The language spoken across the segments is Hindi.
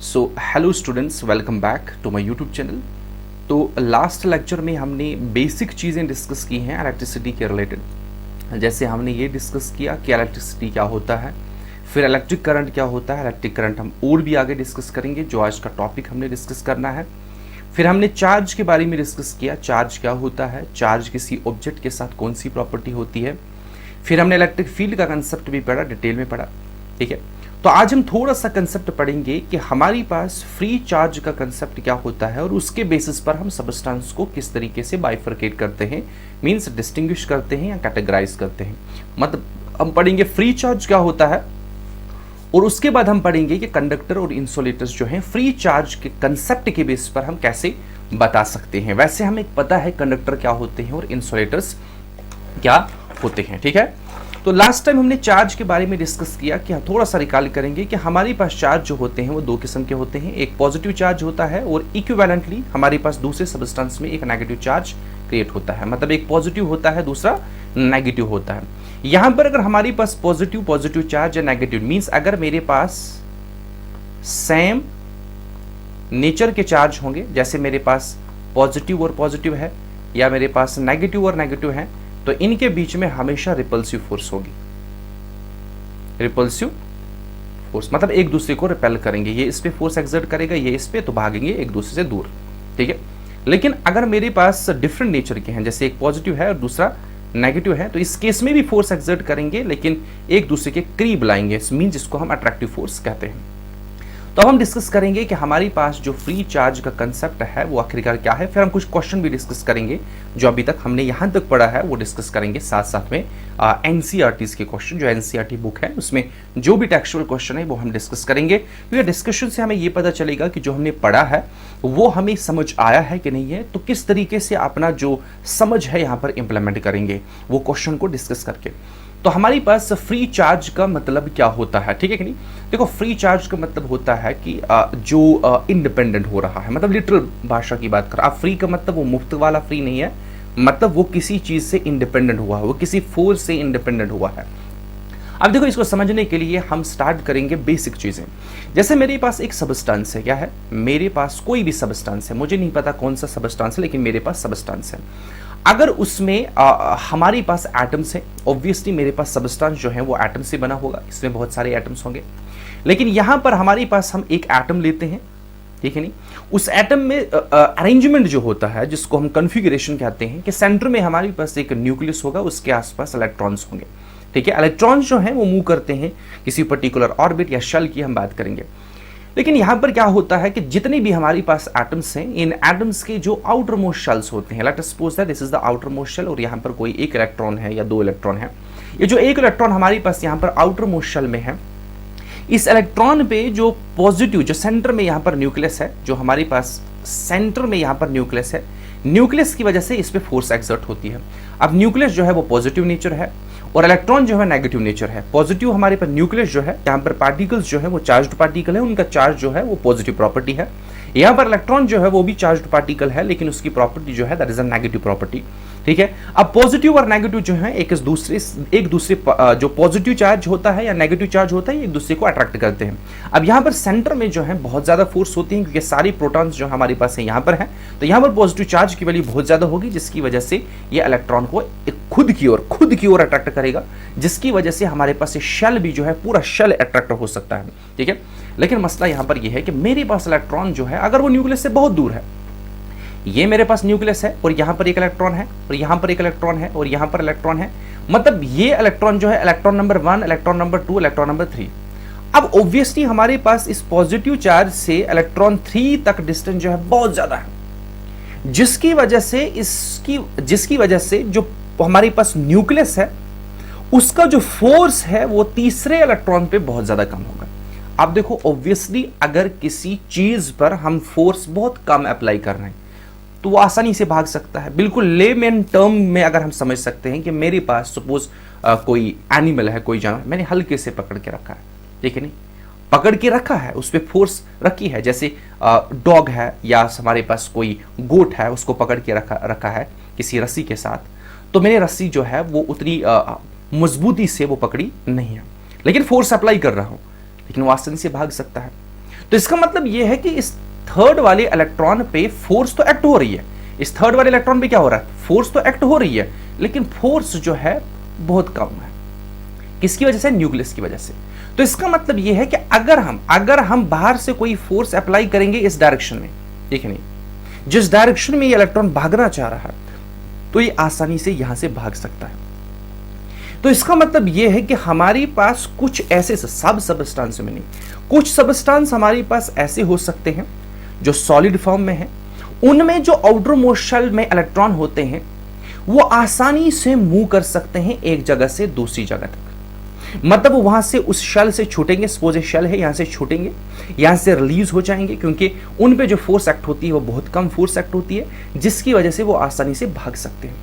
So hello students, welcome back to my YouTube channel. तो लास्ट लेक्चर में हमने बेसिक चीज़ें डिस्कस की हैं इलेक्ट्रिसिटी के रिलेटेड। जैसे हमने ये डिस्कस किया कि इलेक्ट्रिसिटी क्या होता है, फिर इलेक्ट्रिक करंट क्या होता है। इलेक्ट्रिक करंट हम और भी आगे डिस्कस करेंगे, जो आज का टॉपिक हमने डिस्कस करना है। फिर हमने चार्ज के बारे में डिस्कस किया, चार्ज क्या होता है, चार्ज किसी ऑब्जेक्ट के साथ कौन सी प्रॉपर्टी होती है। फिर हमने इलेक्ट्रिक फील्ड का कंसेप्ट भी पढ़ा, डिटेल में पढ़ा। ठीक है, तो आज हम थोड़ा सा कंसेप्ट पढ़ेंगे कि हमारी पास फ्री चार्ज का कंसेप्ट क्या होता है और उसके बेसिस पर हम सबस्टेंस को किस तरीके से बाइफरकेट करते हैं, मींस डिस्टिंग्विश करते हैं या कैटेगराइज करते हैं। मतलब हम पढ़ेंगे फ्री चार्ज क्या होता है और उसके बाद हम पढ़ेंगे कि कंडक्टर और इंसुलेटर्स जो हैं फ्री चार्ज के कंसेप्ट के बेस पर हम कैसे बता सकते हैं। वैसे हमें पता है कंडक्टर क्या होते हैं और इंसुलेटर्स क्या होते हैं। ठीक है, तो लास्ट टाइम हमने चार्ज के बारे में डिस्कस किया कि हम थोड़ा सा रिकॉल करेंगे कि हमारे पास चार्ज जो होते हैं वो दो किस्म के होते हैं। एक पॉजिटिव चार्ज होता है और इक्विवेलेंटली हमारे पास दूसरे सबस्टेंस में एक नेगेटिव चार्ज क्रिएट होता है। मतलब एक पॉजिटिव होता है, दूसरा नेगेटिव होता है। यहां पर अगर हमारे पास पॉजिटिव चार्ज या नेगेटिव, मींस अगर मेरे पास सेम नेचर के चार्ज होंगे, जैसे मेरे पास पॉजिटिव और पॉजिटिव है या मेरे पास नेगेटिव और नेगेटिव है, तो इनके बीच में हमेशा रिपल्सिव फोर्स होगी। रिपल्सिव फोर्स मतलब एक दूसरे को रिपेल करेंगे, ये इस पे फोर्स एक्सर्ट करेगा, ये इस पे, तो भागेंगे एक दूसरे से दूर। ठीक है, लेकिन अगर मेरे पास डिफरेंट नेचर के हैं, जैसे एक पॉजिटिव है और दूसरा नेगेटिव है, तो इस केस में भी फोर्स एक्सर्ट करेंगे लेकिन एक दूसरे के करीब लाएंगे, मीन जिसको हम अट्रैक्टिव फोर्स कहते हैं। तो अब हम डिस्कस करेंगे कि हमारे पास जो फ्री चार्ज का कंसेप्ट है वो आखिरकार क्या है। फिर हम कुछ क्वेश्चन भी डिस्कस करेंगे जो अभी तक हमने यहाँ तक पढ़ा है वो डिस्कस करेंगे, साथ साथ में एनसीईआरटीज़ के क्वेश्चन, जो एनसीईआरटी बुक है उसमें जो भी टेक्सचुअल क्वेश्चन है वो हम डिस्कस करेंगे। क्योंकि डिस्कशन से हमें ये पता चलेगा कि जो हमने पढ़ा है वो हमें समझ आया है कि नहीं है, तो किस तरीके से अपना जो समझ है यहाँ पर इंप्लीमेंट करेंगे वो क्वेश्चन को डिस्कस करके। तो हमारे पास फ्री चार्ज का मतलब क्या होता है, ठीक है कि नहीं। देखो, फ्री चार्ज का मतलब होता है कि जो इंडिपेंडेंट हो रहा है, मतलब लिटरल भाषा की बात कर, आप फ्री का मतलब वो मुफ्त वाला फ्री नहीं है, मतलब वो किसी चीज से इंडिपेंडेंट हुआ है, वो किसी फोर्स से इंडिपेंडेंट हुआ है। अब देखो, इसको समझने के लिए हम स्टार्ट करेंगे बेसिक चीजें। जैसे मेरे पास एक सबस्टेंस है, क्या है, मेरे पास कोई भी सबस्टेंस है, मुझे नहीं पता कौन सा सबस्टेंस है, लेकिन मेरे पास सबस्टेंस है। अगर उसमें हमारे पास एटम्स हैं, ऑब्वियसली मेरे पास सबस्टेंस जो है वो एटम से बना होगा, इसमें बहुत सारे एटम्स होंगे। लेकिन यहां पर हमारे पास हम एक एटम लेते हैं, ठीक है नहीं, उस एटम में अरेंजमेंट जो होता है जिसको हम कॉन्फ़िगरेशन कहते हैं, कि सेंटर में हमारे पास एक न्यूक्लियस होगा, उसके आसपास इलेक्ट्रॉन्स होंगे। ठीक है, इलेक्ट्रॉन्स जो हैं वो मूव करते हैं किसी पर्टिकुलर ऑर्बिट या शेल की हम बात करेंगे। लेकिन यहां पर क्या होता है कि जितने भी हमारे पास एटम्स हैं, इन एटम्स के जो आउटर मोस्ट शेल्स होते हैं, let us suppose that this is the outer most shell, और यहां पर कोई एक इलेक्ट्रॉन है या दो इलेक्ट्रॉन है। ये जो एक इलेक्ट्रॉन हमारे पास यहां पर आउटर मोस्ट शेल में है, इस इलेक्ट्रॉन पे जो पॉजिटिव, जो सेंटर में यहां पर न्यूक्लियस है, जो हमारे पास सेंटर में यहां पर न्यूक्लियस है, न्यूक्लियस की वजह से इस पे फोर्स एक्सर्ट होती है। अब न्यूक्लियस जो है वो पॉजिटिव नेचर है और इलेक्ट्रॉन जो है नेगेटिव नेचर है। पॉजिटिव हमारे पास न्यूक्लियस जो है, यहाँ पर पार्टिकल्स जो है वो चार्ज्ड पार्टिकल है, उनका चार्ज जो है वो पॉजिटिव प्रॉपर्टी है। यहाँ पर इलेक्ट्रॉन जो है वो भी चार्ज्ड पार्टिकल है, लेकिन उसकी प्रॉपर्टी जो है that is a negative property. ठीक है, अब पॉजिटिव और नेगेटिव जो है एक दूसरे जो पॉजिटिव चार्ज होता है या नेगेटिव चार्ज होता है, एक दूसरे को अट्रैक्ट करते हैं। अब यहाँ पर सेंटर में जो है बहुत ज्यादा फोर्स होती है, क्योंकि सारी प्रोटॉन्स जो हमारे पास है यहाँ पर है, तो यहाँ पर पॉजिटिव चार्ज की वैल्यू बहुत ज्यादा होगी, जिसकी वजह से ये इलेक्ट्रॉन को खुद की ओर अट्रैक्ट करेगा, जिसकी वजह से हमारे पास शेल भी जो है पूरा शेल अट्रैक्ट हो सकता है। ठीक है, लेकिन मसला यहां पर यह है कि मेरे पास इलेक्ट्रॉन जो है, अगर वो न्यूक्लियस से बहुत दूर है, ये मेरे पास न्यूक्लियस है और यहां पर एक इलेक्ट्रॉन है और यहां पर एक इलेक्ट्रॉन है और यहां पर इलेक्ट्रॉन है, मतलब ये इलेक्ट्रॉन जो है electron number 1, electron number 2, electron number 3। अब ऑब्वियसली हमारे पास इस पॉजिटिव चार्ज से इलेक्ट्रॉन 3 तक डिस्टेंस जो है बहुत ज्यादा है, जिसकी वजह से जो हमारे पास न्यूक्लियस है उसका जो फोर्स है वो तीसरे इलेक्ट्रॉन पे बहुत ज्यादा कम होगा। अब देखो, ऑब्वियसली अगर किसी चीज पर हम फोर्स बहुत कम अप्लाई कर रहे हैं तो वो आसानी से भाग सकता है। बिल्कुल लेमैन टर्म में अगर हम समझ सकते हैं कि मेरे पास सपोज कोई एनिमल है, कोई जानवर, मैंने हल्के से पकड़ के रखा है, ठीक है नहीं, पकड़ के रखा है, उस पर फोर्स रखी है। जैसे डॉग है या हमारे पास कोई गोट है, उसको पकड़ के रखा है किसी रस्सी के साथ, तो मैंने रस्सी जो है वो उतनी मजबूती से वो पकड़ी नहीं है, लेकिन फोर्स अप्लाई कर रहा हूं, लेकिन वो आसानी से भाग सकता है। तो इसका मतलब यह है कि इस थर्ड वाले इलेक्ट्रॉन पे फोर्स तो एक्ट हो रही है, इस थर्ड वाले इलेक्ट्रॉन पे क्या हो रहा है, फोर्स तो एक्ट हो रही है, लेकिन फोर्स जो है बहुत कम है। किसकी वजह से, न्यूक्लियस की वजह से। तो इसका मतलब यह है कि अगर हम बाहर से कोई फोर्स अप्लाई करेंगे इस डायरेक्शन में, ठीक है नहीं, जिस डायरेक्शन में ये इलेक्ट्रॉन भागना चाह रहा है, तो ये आसानी से यहां से भाग सकता है। तो इसका मतलब यह है कि हमारे पास कुछ ऐसे, सब सबस्टांस में नहीं, कुछ सबस्टांस हमारे पास ऐसे हो सकते हैं जो सॉलिड फॉर्म में है, उनमें जो आउटर मोस्ट शेल में इलेक्ट्रॉन होते हैं वो आसानी से मूव कर सकते हैं एक जगह से दूसरी जगह तक। मतलब वो वहां से उस शेल से छूटेंगे, सपोज ए शेल है, यहां से छूटेंगे, यहां से रिलीज हो जाएंगे, क्योंकि उन पे जो फोर्स एक्ट होती है वो बहुत कम फोर्स एक्ट होती है, जिसकी वजह से वो आसानी से भाग सकते हैं।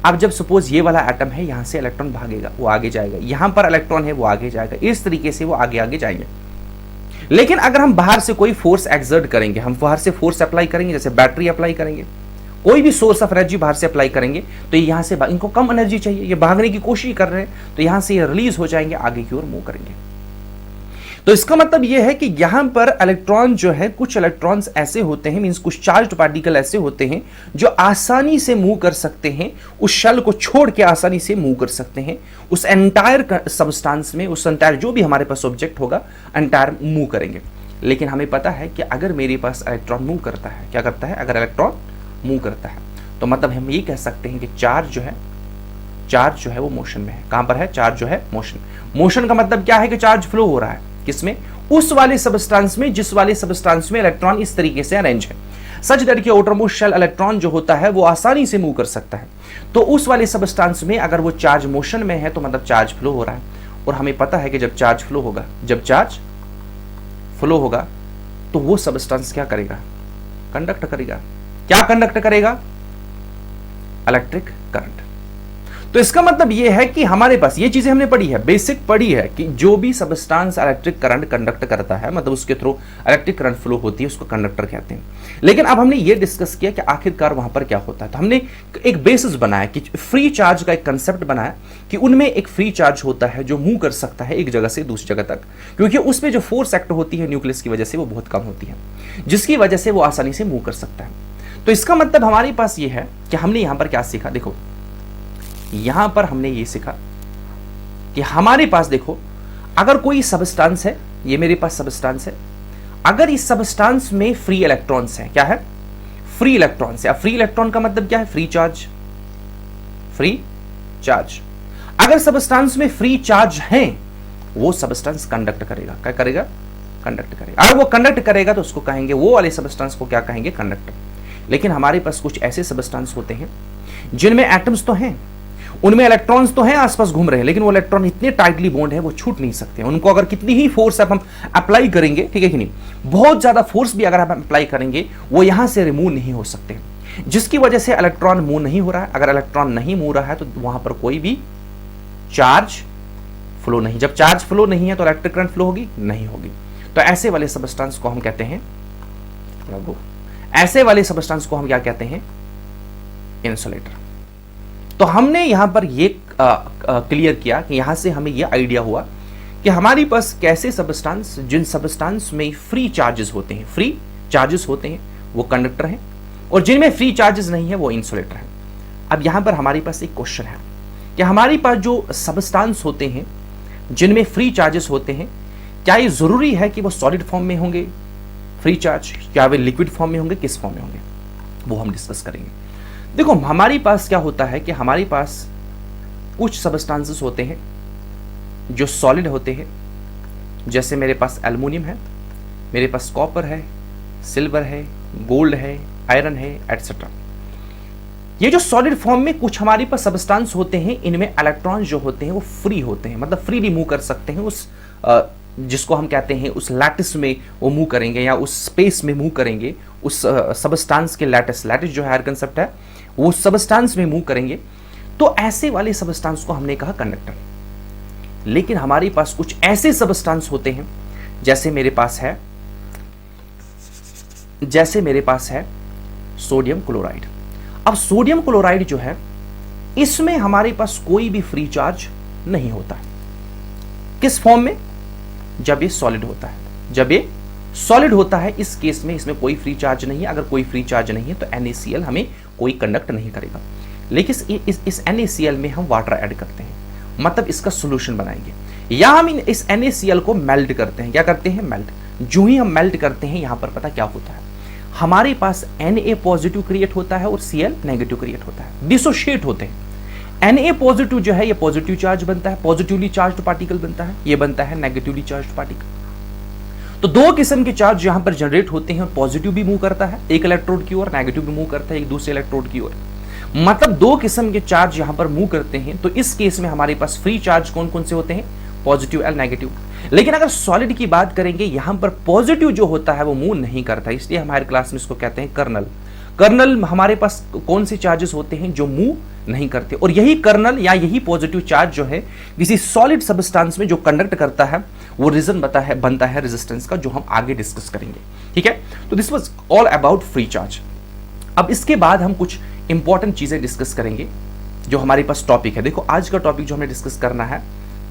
अब जब सपोज ये वाला एटम है, यहां से इलेक्ट्रॉन भागेगा, वो आगे जाएगा, यहां पर इलेक्ट्रॉन है वो आगे जाएगा, इस तरीके से वो आगे आगे जाएंगे। लेकिन अगर हम बाहर से कोई फोर्स एक्सर्ट करेंगे, हम बाहर से फोर्स अप्लाई करेंगे, जैसे बैटरी अप्लाई करेंगे, कोई भी सोर्स ऑफ एनर्जी बाहर से अप्लाई करेंगे, तो यहां से इनको कम एनर्जी चाहिए, ये भागने की कोशिश कर रहे हैं, तो यहां से ये रिलीज हो जाएंगे, आगे की ओर मूव करेंगे। तो इसका मतलब यह है कि यहां पर इलेक्ट्रॉन जो है, कुछ इलेक्ट्रॉन्स ऐसे होते हैं, मींस कुछ चार्ज्ड पार्टिकल ऐसे होते हैं जो आसानी से मूव कर सकते हैं, उस शेल को छोड़ के आसानी से मूव कर सकते हैं, उस एंटायर सब्सटेंस में, उस एंटायर जो भी हमारे पास ऑब्जेक्ट होगा, एंटायर मूव करेंगे। लेकिन हमें पता है कि अगर मेरे पास इलेक्ट्रॉन मूव करता है, क्या करता है, अगर इलेक्ट्रॉन मूव करता है, तो मतलब हम ये कह सकते हैं कि चार्ज जो है वो मोशन में है। कहां पर है, चार्ज जो है मोशन का मतलब क्या है कि चार्ज फ्लो हो रहा है, किसमें, उस वाले सबस्टेंस में, जिस वाले सबस्टेंस में इलेक्ट्रॉन इस तरीके से अरेंज है, सच दैट कि आउटर मोस्ट शेल इलेक्ट्रॉन जो होता है वो आसानी से मूव कर सकता है। तो उस वाले सबस्टेंस में अगर वो चार्ज मोशन में है, तो मतलब चार्ज फ्लो हो रहा है। और हमें पता है कि जब चार्ज फ्लो होगा तो वो सबस्टेंस क्या करेगा, कंडक्ट करेगा। क्या कंडक्ट करेगा, इलेक्ट्रिक करंट। तो इसका मतलब यह है कि हमारे पास ये चीजें हमने पढ़ी है, बेसिक पढ़ी है, कि जो भी सबस्टेंस इलेक्ट्रिक करंट कंडक्ट करता है, मतलब उसके थ्रू इलेक्ट्रिक करंट फ्लो होती है, उसको कंडक्टर कहते हैं। लेकिन अब हमने ये डिस्कस किया कि आखिरकार वहां पर क्या होता है। तो हमने एक बेसिस बनाया कि फ्री चार्ज का एक कंसेप्ट बनाया कि उनमें एक फ्री चार्ज होता है जो मूव कर सकता है एक जगह से दूसरी जगह तक, क्योंकि उसमें जो फोर्स एक्ट होती है न्यूक्लियस की वजह से वो बहुत कम होती है, जिसकी वजह से वो आसानी से मूव कर सकता है। तो इसका मतलब हमारे पास ये है कि हमने यहां पर क्या सीखा, देखो यहां पर हमने ये सीखा कि हमारे पास, देखो अगर कोई सबस्टेंस है, ये मेरे पास सबस्टेंस है, अगर इस सबस्टेंस में फ्री इलेक्ट्रॉन्स हैं, क्या है, फ्री इलेक्ट्रॉन्स है। अब फ्री इलेक्ट्रॉन का मतलब क्या है, फ्री चार्ज। अगर सबस्टेंस में फ्री चार्ज है, वो सबस्टेंस कंडक्ट करेगा। क्या करेगा, कंडक्ट करेगा। अगर वो कंडक्ट करेगा तो उसको कहेंगे, वो वाले सबस्टेंस को क्या कहेंगे, कंडक्टर। लेकिन हमारे पास कुछ ऐसे सबस्टेंस होते हैं जिनमें एटम्स तो हैं, उनमें इलेक्ट्रॉन्स तो हैं, आसपास घूम रहे हैं, लेकिन वो इलेक्ट्रॉन इतने टाइटली बॉन्ड है, वो छूट नहीं सकते। उनको अगर कितनी ही फोर्स हम अप्लाई करेंगे, ठीक है कि नहीं, बहुत ज्यादा फोर्स भी अगर हम अप्लाई करेंगे, वो यहां से रिमूव नहीं हो सकते, जिसकी वजह से इलेक्ट्रॉन मूव नहीं हो रहा है। अगर इलेक्ट्रॉन नहीं मूव रहा है तो वहां पर कोई भी चार्ज फ्लो नहीं। जब चार्ज फ्लो नहीं है तो इलेक्ट्रिक करंट फ्लो होगी, नहीं होगी। तो ऐसे वाले सबस्टेंस को हम कहते हैं, ऐसे वाले सबस्टेंस को हम क्या कहते हैं, इंसुलेटर। तो हमने यहां पर ये क्लियर किया कि यहां से हमें यह आइडिया हुआ कि हमारे पास कैसे सबस्टेंस, जिन सबस्टेंस में फ्री चार्जेस होते हैं, वो कंडक्टर हैं, और जिनमें फ्री चार्जेस नहीं है वो इंसुलेटर हैं। अब यहां पर हमारे पास एक क्वेश्चन है कि हमारे पास जो सबस्टेंस होते हैं जिनमें फ्री चार्जेस होते हैं, क्या ये जरूरी है कि वो सॉलिड फॉर्म में होंगे फ्री चार्ज, क्या वे लिक्विड फॉर्म में होंगे, किस फॉर्म में होंगे, वो हम डिस्कस करेंगे। देखो हमारे पास क्या होता है कि हमारे पास कुछ सबस्टेंसेस होते हैं जो सॉलिड होते हैं, जैसे मेरे पास एल्युमिनियम है, मेरे पास कॉपर है, सिल्वर है, गोल्ड है, आयरन है, एटसेट्रा। ये जो सॉलिड फॉर्म में कुछ हमारे पास सबस्टेंस होते हैं, इनमें इलेक्ट्रॉन्स जो होते हैं वो फ्री होते हैं, मतलब फ्रीली मूव कर सकते हैं, उस जिसको हम कहते हैं उस लैटिस में वो मूव करेंगे, या उस स्पेस में मूव करेंगे, उस सबस्टेंस के लैटिस जो हायर कंसेप्ट है, वो सबस्टेंस में मूव करेंगे। तो ऐसे वाले सबस्टेंस को हमने कहा कंडक्टर। लेकिन हमारे पास कुछ ऐसे सबस्टेंस होते हैं, जैसे मेरे पास है सोडियम क्लोराइड। अब सोडियम क्लोराइड जो है, इसमें हमारे पास कोई भी फ्री चार्ज नहीं होता है। किस फॉर्म में, जब ये सॉलिड होता है, जब ये सॉलिड होता है इस केस में इसमें कोई फ्री चार्ज नहीं है, अगर कोई फ्री चार्ज नहीं है तो NaCl हमें कोई कंडक्ट नहीं करेगा। लेकिन इस NaCl में हम वाटर ऐड करते हैं, मतलब इसका सोल्यूशन बनाएंगे, या हम इस NaCl को मेल्ट करते हैं। क्या करते हैं? मेल्ट। जो ही हम मेल्ट करते हैं यहां पर पता क्या होता है, हमारे पास Na पॉजिटिव क्रिएट होता है और Cl नेगेटिव क्रिएट होता है, डिसोशिएट होते हैं। Na पॉजिटिव जो है ये पॉजिटिव चार्ज बनता है, पॉजिटिवली चार्ज्ड पार्टिकल बनता है, ये बनता है नेगेटिवली चार्ज्ड पार्टिकल। तो दो किस्म के चार्ज यहां पर जनरेट होते हैं, पॉजिटिव भी मूव करता है एक इलेक्ट्रोड की ओर, नेगेटिव भी मूव करता है एक दूसरे इलेक्ट्रोड की ओर, मतलब दो किस्म के चार्ज यहां पर मूव करते हैं। तो इस केस में हमारे पास फ्री चार्ज कौन कौन से होते हैं? पॉजिटिव और नेगेटिव। लेकिन अगर सॉलिड की बात करेंगे यहां पर पॉजिटिव जो होता है वो मूव नहीं करता, इसलिए हमारे क्लास में इसको कहते हैं कर्नल। कर्नल हमारे पास कौन से चार्जेस होते हैं जो मूव नहीं करते, और यही कर्नल या यही पॉजिटिव चार्ज जो है किसी सॉलिड सब्सटेंस में जो कंडक्ट करता है वो रीजन बनता है रेजिस्टेंस का, जो हम आगे डिस्कस करेंगे। ठीक है, तो this was all about free charge. अब इसके बाद हम कुछ इंपॉर्टेंट चीजें डिस्कस करेंगे जो हमारे पास टॉपिक है। देखो आज का टॉपिक जो हमें डिस्कस करना है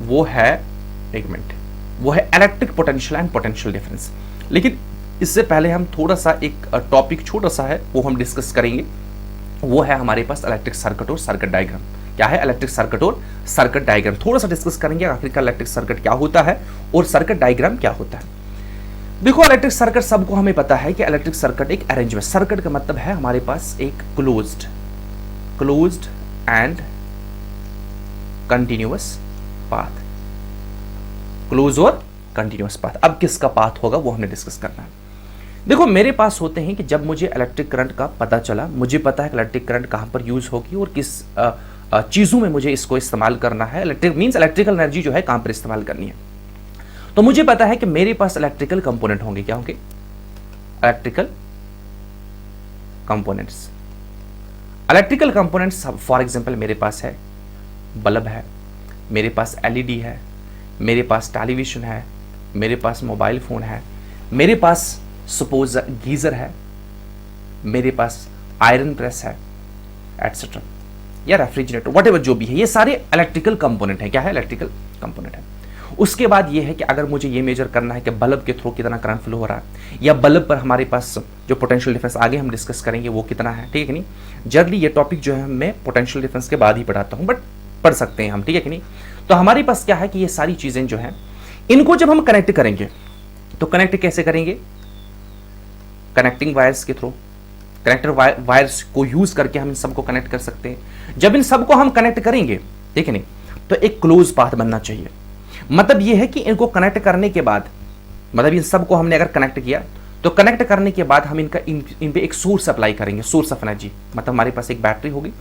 वो है, एक मिनट, वो है electric potential and potential difference. लेकिन इससे पहले हम थोड़ा सा एक टॉपिक छोटा सा है वो हम डिस्कस करेंगे, वो है हमारे पास इलेक्ट्रिक सर्किट और सर्किट डायग्राम। क्या है? इलेक्ट्रिक सर्किट और सर्किट डायग्राम थोड़ा सा डिस्कस करेंगे, आखिरकार इलेक्ट्रिक सर्किट क्या होता है और सर्किट डायग्राम क्या होता है। देखो इलेक्ट्रिक सर्किट सबको हमें पता है कि इलेक्ट्रिक सर्किट एक अरेंजमेंट, सर्किट का मतलब है हमारे पास एक closed end continuous path, close और कंटिन्यूअस पाथ। अब किसका पाथ होगा वो हमने डिस्कस करना है। देखो मेरे पास होते हैं कि जब मुझे इलेक्ट्रिक करंट का पता चला, मुझे पता है कि इलेक्ट्रिक करंट कहां पर यूज होगी और किस चीजों में मुझे इसको इस्तेमाल करना है। इलेक्ट्रिक मींस इलेक्ट्रिकल एनर्जी जो है कहां पर इस्तेमाल करनी है। तो मुझे पता है कि मेरे पास इलेक्ट्रिकल कंपोनेंट होंगे। क्या होंगे? Electrical components. Electrical components for example मेरे पास है बल्ब है, मेरे पास LED है, मेरे पास टेलीविजन है, मेरे पास मोबाइल फोन है, मेरे पास सपोज गीजर है, मेरे पास आयरन प्रेस है एटसेट्रा, या रेफ्रिजरेटर, व्हाटएवर जो भी है, ये सारे इलेक्ट्रिकल कंपोनेंट है। क्या है? इलेक्ट्रिकल कंपोनेंट है। उसके बाद ये है कि अगर मुझे ये मेजर करना है कि बल्ब के थ्रू कितना करंट फ्लो हो रहा है, या बल्ब पर हमारे पास जो पोटेंशियल डिफरेंस आगे हम डिस्कस करेंगे वो कितना है, ठीक है कि नहीं। जनरली ये टॉपिक जो है मैं पोटेंशियल डिफरेंस के बाद ही पढ़ाता हूँ, बट पढ़ सकते हैं हम, ठीक है कि नहीं। तो हमारे पास क्या है कि ये सारी चीजें जो है इनको जब हम कनेक्ट करेंगे तो कनेक्ट कैसे करेंगे? कनेक्टिंग वायर्स के थ्रू, कनेक्टर वायर्स को यूज करके हम इन सबको कनेक्ट कर सकते हैं। जब इन सबको हम कनेक्ट करेंगे, ठीक है नहीं, तो एक क्लोज पाथ बनना चाहिए। मतलब यह है कि इनको कनेक्ट करने के बाद, मतलब इन सबको हमने अगर कनेक्ट किया तो कनेक्ट करने के बाद हम इन पे एक सोर्स अप्लाई करेंगे, सोर्स ऑफ एनर्जी। मतलब हमारे पास एक बैटरी होगी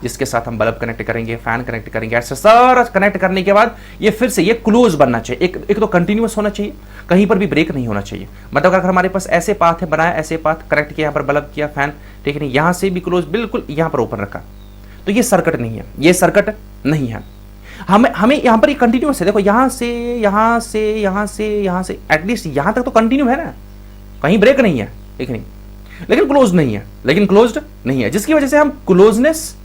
जिसके साथ हम बल्ब कनेक्ट करेंगे, फैन कनेक्ट करेंगे, ऐसा सारा कनेक्ट करने के बाद ये फिर से ये क्लोज बनना चाहिए। एक तो कंटिन्यूअस होना चाहिए, कहीं पर भी ब्रेक नहीं होना चाहिए। मतलब अगर हमारे पास ऐसे पाथ है बनाया, ऐसे पाथ कनेक्ट किया, यहाँ पर बल्ब किया, फैन, ठीक है नहीं, यहां से भी क्लोज, बिल्कुल यहां पर ओपन रखा, तो ये सर्किट नहीं है, ये सर्किट नहीं है। हमें यहां पर ये कंटिन्यूअस है। देखो यहां से यहां से यहां से यहां से एटलीस्ट यहां तक तो कंटिन्यू है ना, कहीं ब्रेक नहीं है, ठीक नहीं, लेकिन क्लोज नहीं है, लेकिन क्लोज्ड नहीं है, जिसकी वजह से हम क्लोजनेस